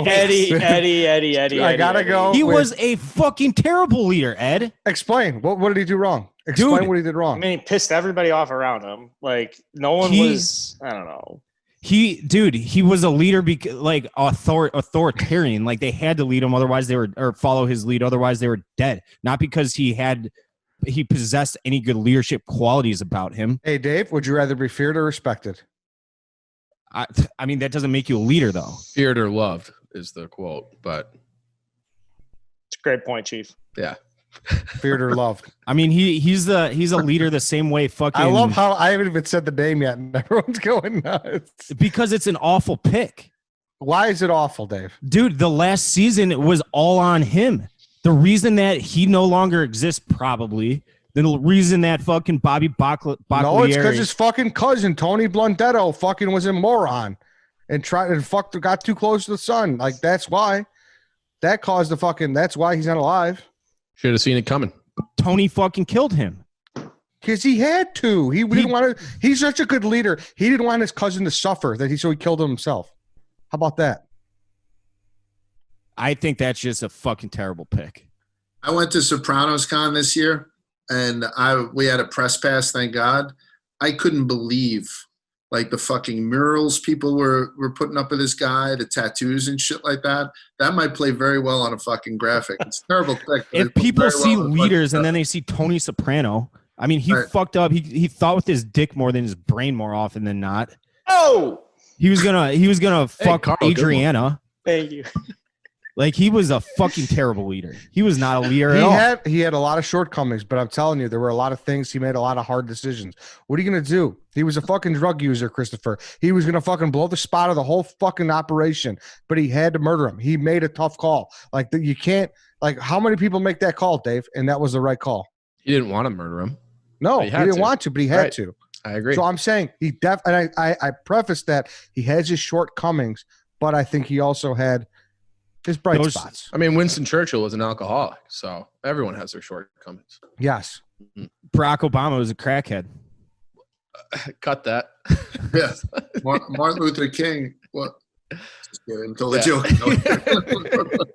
Eddie. I gotta go. He was a fucking terrible leader, Ed. Explain. What did he do wrong? Explain what he did wrong. I mean, he pissed everybody off around him. Like, no one was, I don't know. He was a leader, like authoritarian. Like they had to lead him, otherwise they were, or follow his lead, otherwise they were dead. Not because he possessed any good leadership qualities about him. Hey, Dave, would you rather be feared or respected? I mean, that doesn't make you a leader, though. Feared or loved is the quote, but it's a great point, Chief. Yeah. Feared or loved. I mean, he's a leader the same way. Fucking. I love how I haven't even said the name yet, and everyone's going nuts because it's an awful pick. Why is it awful, Dave? Dude, the last season it was all on him. The reason that he no longer exists, probably The reason that fucking Bobby Bacalieri. No, it's because his fucking cousin Tony Blundetto fucking was a moron and got too close to the sun. Like that's why. That caused the fucking. That's why he's not alive. Should have seen it coming. Tony fucking killed him. Because he had to. He didn't want to. He's such a good leader. He didn't want his cousin to suffer. So he killed himself. How about that? I think that's just a fucking terrible pick. I went to Sopranos Con this year, and we had a press pass. Thank God. I couldn't believe like the fucking murals people were putting up of this guy, the tattoos and shit like that. That might play very well on a fucking graphic. It's a terrible pick. If people see leaders and then they see Tony Soprano, I mean, he fucked up. He thought with his dick more than his brain more often than not. Oh, he was gonna fuck Carl, Adriana. Thank you. Like he was a fucking terrible leader. He was not a leader at all. He had a lot of shortcomings, but I'm telling you, there were a lot of things. He made a lot of hard decisions. What are you gonna do? He was a fucking drug user, Christopher. He was gonna fucking blow the spot of the whole fucking operation, but he had to murder him. He made a tough call. Like you can't. Like how many people make that call, Dave? And that was the right call. He didn't want to murder him. No, he didn't want to, but he had to. I agree. So I'm saying and I prefaced that he has his shortcomings, but I think he also had his bright spots. I mean, Winston Churchill was an alcoholic, so everyone has their shortcomings. Yes. Barack Obama was a crackhead. Cut that. Yes. Martin Luther King. What? Just kidding. Until the joke.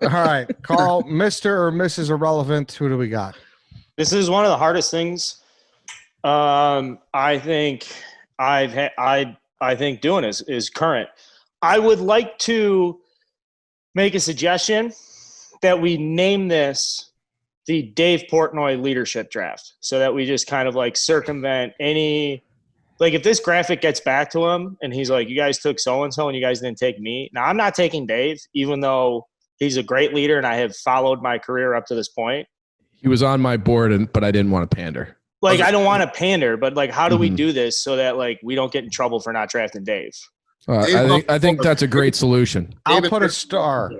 All right, Carl, Mr. or Mrs. Irrelevant, who do we got? This is one of the hardest things. I think doing is current. I would like to make a suggestion that we name this the Dave Portnoy leadership draft, so that we just kind of like circumvent any, like if this graphic gets back to him and he's like, you guys took so-and-so and you guys didn't take me. Now I'm not taking Dave, even though he's a great leader and I have followed my career up to this point. He was on my board, but I didn't want to pander. Like, I don't want to pander, but like, how do we do this so that like we don't get in trouble for not drafting Dave? I think that's a great solution. I'll put a star.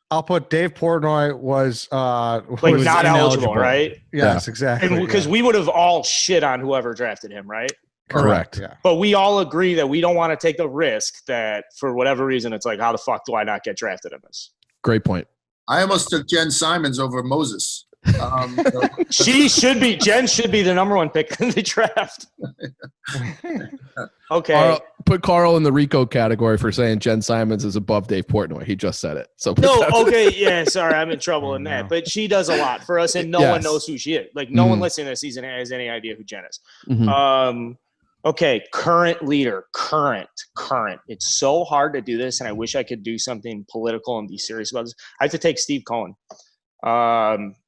I'll put Dave Portnoy was like not eligible, right? Yes, exactly. Because we would have all shit on whoever drafted him, right? Correct. Yeah. But we all agree that we don't want to take the risk that for whatever reason it's like, how the fuck do I not get drafted in this? Great point. I almost took Jen Simons over Moses. Jen should be the number one pick in the draft. Okay. Put Carl in the Rico category for saying Jen Simons is above Dave Portnoy. He just said it. So Sorry, I'm in trouble in that. But she does a lot for us, and no one knows who she is. Like no one listening to this season has any idea who Jen is. Okay, current leader, current. It's so hard to do this, and I wish I could do something political and be serious about this. I have to take Steve Cohen.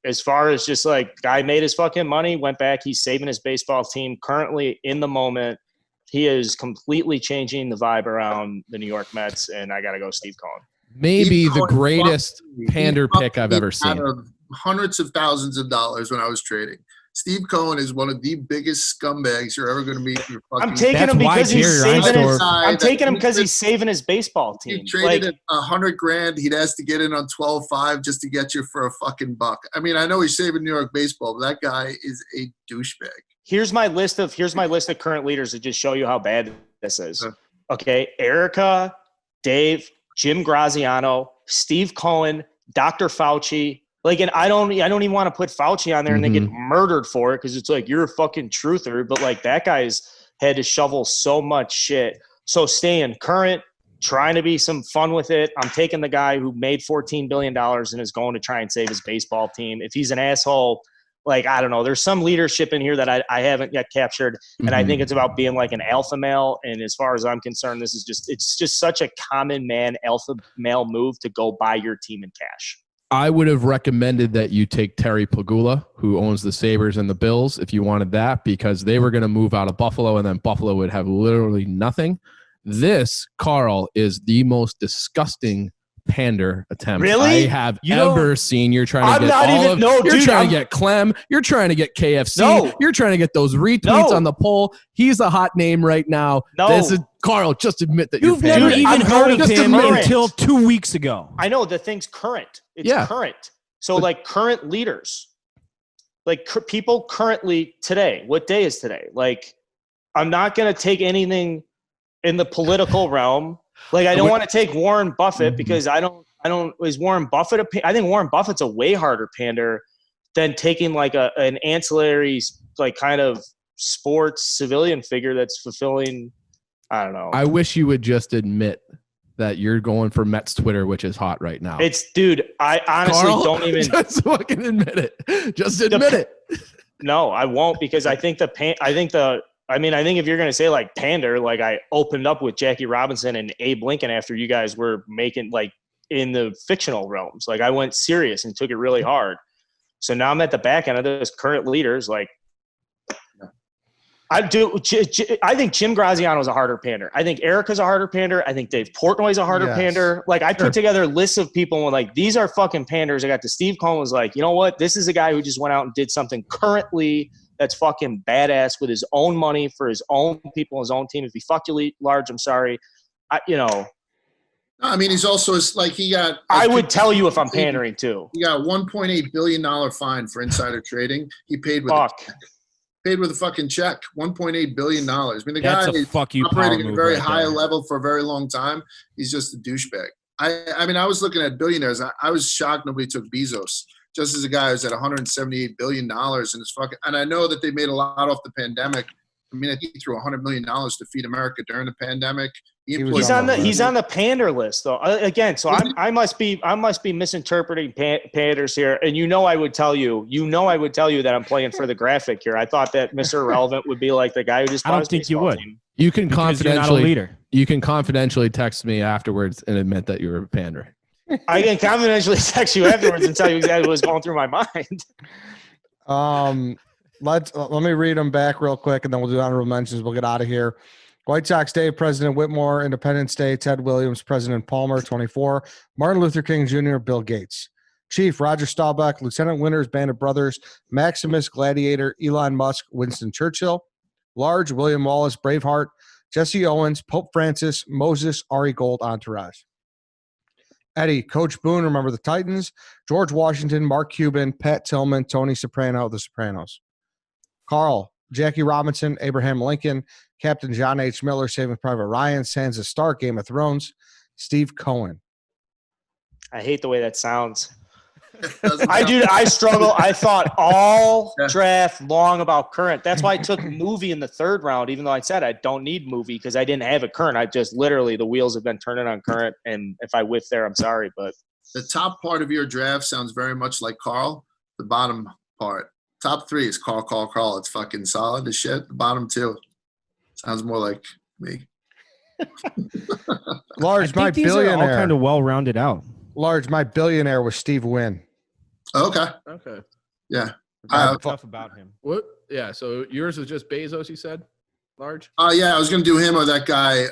As far as just like guy made his fucking money, went back, he's saving his baseball team. Currently in the moment, he is completely changing the vibe around the New York Mets, and I gotta go Steve Cohen. Maybe the greatest pander pick I've ever seen. Hundreds of thousands of dollars when I was trading. Steve Cohen is one of the biggest scumbags you're ever going to meet. I'm taking him because he's saving his baseball team. He traded $100,000. He'd asked to get in on 12.5 just to get you for a fucking buck. I mean, I know he's saving New York baseball, but that guy is a douchebag. Here's my list of current leaders to just show you how bad this is. Okay, Erica, Dave, Jim Graziano, Steve Cohen, Dr. Fauci. Like, and I don't even want to put Fauci on there and then get murdered for it because it's like you're a fucking truther. But like that guy's had to shovel so much shit. So staying current, trying to be some fun with it. I'm taking the guy who made $14 billion and is going to try and save his baseball team. If he's an asshole, like, I don't know. There's some leadership in here that I haven't yet captured. And I think it's about being like an alpha male. And as far as I'm concerned, it's just such a common man alpha male move to go buy your team in cash. I would have recommended that you take Terry Pagula, who owns the Sabres and the Bills, if you wanted that, because they were going to move out of Buffalo, and then Buffalo would have literally nothing. This, Carl, is the most disgusting pander attempt I have ever seen. You're trying to trying to get Clem. You're trying to get KFC. No. You're trying to get those retweets on the poll. He's a hot name right now. No. This is Carl. Just admit that you've never even heard of him until 2 weeks ago. I know the thing's current. It's current. So like current leaders. like people currently today, what day is today? Like, I'm not going to take anything in the political realm. Like, I don't want to take Warren Buffett because I don't, is Warren Buffett I think Warren Buffett's a way harder pander than taking like an ancillary, like kind of sports civilian figure that's fulfilling, I don't know. I wish you would just admit that you're going for Mets Twitter, which is hot right now. Dude, I honestly don't even. Just fucking admit it. Just admit it. No, I won't, because I think I think if you're going to say like pander, like I opened up with Jackie Robinson and Abe Lincoln after you guys were making like in the fictional realms. Like I went serious and took it really hard. So now I'm at the back end of those current leaders. Like I think Jim Graziano is a harder pander. I think Erica's a harder pander. I think Dave Portnoy's a harder pander. Like I put together lists of people and like, these are fucking panders. I got to Steve Cohen was like, you know what? This is a guy who just went out and did something currently that's fucking badass with his own money for his own people, his own team. If he fucked you large, I'm sorry. I mean, he's also like he got. I would tell you if I'm pandering too. He got $1.8 billion fine for insider trading. He paid with a fucking check. $1.8 billion. I mean, the guy is operating at a very high level for a very long time. He's just a douchebag. I mean, I was looking at billionaires. I was shocked nobody took Bezos. Just as a guy who's at $178 billion and is fucking. And I know that they made a lot off the pandemic. I mean, he threw $100 million to feed America during the pandemic. He's on the pander list though. Again, so I must be misinterpreting panders here. And I would tell you that I'm playing for the graphic here. I thought that Mr. Irrelevant would be like the guy who just. I don't think you would. You can confidentially leader. You can confidentially text me afterwards and admit that you're a pander. I can confidentially text you afterwards and tell you exactly what's going through my mind. Let me read them back real quick, and then we'll do honorable mentions. We'll get out of here. White Sox Day, President Whitmore. Independence Day, Ted Williams. President Palmer, 24. Martin Luther King Jr., Bill Gates. Chief, Roger Staubach. Lieutenant Winters, Band of Brothers. Maximus, Gladiator. Elon Musk, Winston Churchill. Large, William Wallace, Braveheart. Jesse Owens, Pope Francis. Moses, Ari Gold, Entourage. Eddie, Coach Boone, Remember the Titans. George Washington, Mark Cuban. Pat Tillman, Tony Soprano, The Sopranos. Carl, Jackie Robinson, Abraham Lincoln, Captain John H. Miller, Saving Private Ryan, Sansa Stark, Game of Thrones, Steve Cohen. I hate the way that sounds. I struggle. I thought all draft long about current. That's why I took movie in the third round, even though I said I don't need movie because I didn't have a current. I just literally, the wheels have been turning on current. And if I whiff there, I'm sorry. But the top part of your draft sounds very much like Carl. The bottom part. Top three is Carl. It's fucking solid as shit. The bottom two sounds more like me. Large, my billionaire. Are all kind of well rounded out. Large, my billionaire was Steve Wynn. Okay. Yeah. Tough about him. What? Yeah. So yours was just Bezos, you said? Large? Yeah, I was going to do him or that guy,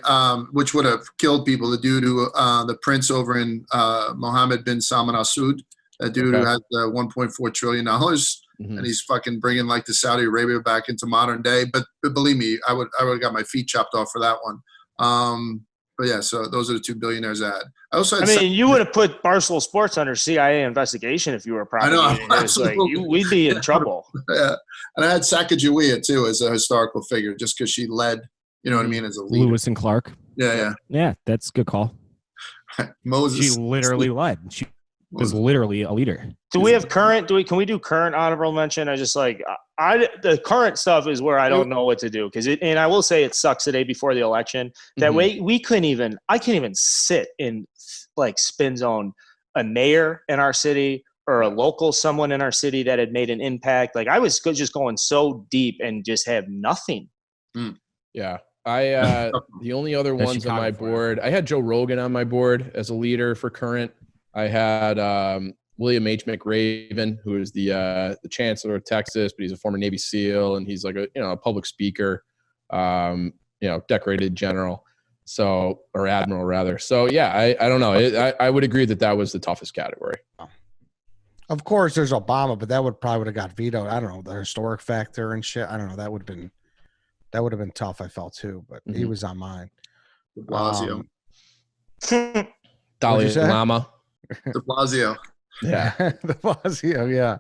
which would have killed people. The dude who, the prince over in Mohammed bin Salman Al Saud, that dude who has $1.4 trillion. And he's fucking bringing like the Saudi Arabia back into modern day. But believe me, I would have got my feet chopped off for that one. But yeah, so those are the two billionaires I had. You would have put Barstool Sports under CIA investigation if you were propagating it. Like, we'd be in trouble. Yeah, and I had Sacagawea too as a historical figure, just because she led. You know what I mean? As a leader. Lewis and Clark. Yeah, that's a good call. Moses. She literally led. She was literally a leader. Do we have current? Can we do current honorable mention? I just like the current stuff is where I don't know what to do and I will say it sucks the day before the election. That way I couldn't even sit in like spin zone a mayor in our city or a local someone in our city that had made an impact. Like I was just going so deep and just have nothing. Yeah. The only other ones on my board, I had Joe Rogan on my board as a leader for current. I had William H. McRaven, who is the chancellor of Texas, but he's a former Navy SEAL, and he's like a public speaker, decorated general, or admiral rather. So yeah, I don't know. I would agree that was the toughest category. Of course, there's Obama, but that would have got vetoed. I don't know, the historic factor and shit. I don't know. That would have been tough. I felt too, but he was on mine. De Blasio. Dalai Lama. De Blasio. Yeah. De Blasio, yeah.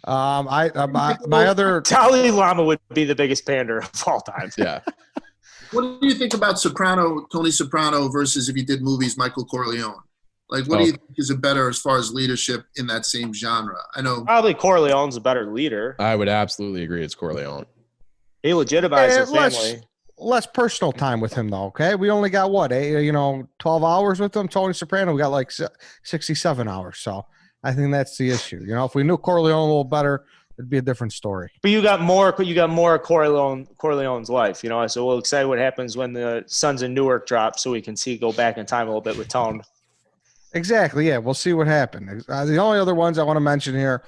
My other Dalai Lama would be the biggest pander of all time. Yeah. What do you think about Tony Soprano versus if he did movies, Michael Corleone? Like, what do you think is a better as far as leadership in that same genre? I know probably Corleone's a better leader. I would absolutely agree. It's Corleone. He legitimized the family. Less personal time with him, though. Okay, we only got 12 hours with him. Tony Soprano, we got like 67 hours. So I think that's the issue. If we knew Corleone a little better, it'd be a different story. But you got more of Corleone's life. So we'll excited what happens when the Sons of Newark drop, so we can go back in time a little bit with Tone. Exactly. Yeah, we'll see what happened. The only other ones I want to mention here,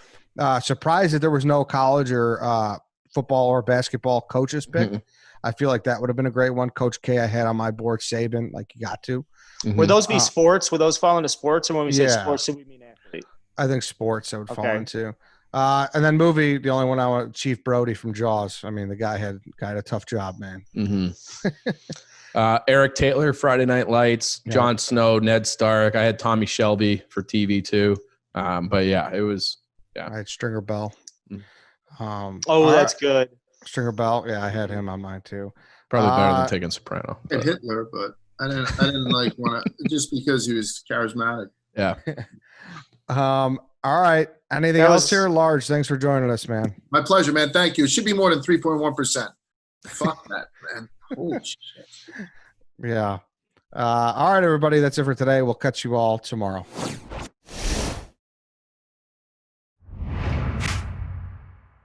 surprised that there was no college or football or basketball coaches picked. Mm-hmm. I feel like that would have been a great one. Coach K, I had on my board, Saban, like you got to. Mm-hmm. Would those be sports? Would those fall into sports? Or when we say sports, do we mean athlete? I think sports I would fall into. And then movie, the only one I want, Chief Brody from Jaws. I mean, the guy had a tough job, man. Mm-hmm. Eric Taylor, Friday Night Lights, Jon Snow, Ned Stark. I had Tommy Shelby for TV too. But yeah, it was. Yeah, I had Stringer Bell. That's good. Stringer Bell. Yeah, I had him on mine too. Probably better than taking Soprano. And Hitler, but I didn't like want to just because he was charismatic. Yeah. All right. Anything else here? Large, thanks for joining us, man. My pleasure, man. Thank you. It should be more than 3.1%. Fuck that, man. Holy shit. Yeah. All right, everybody. That's it for today. We'll catch you all tomorrow.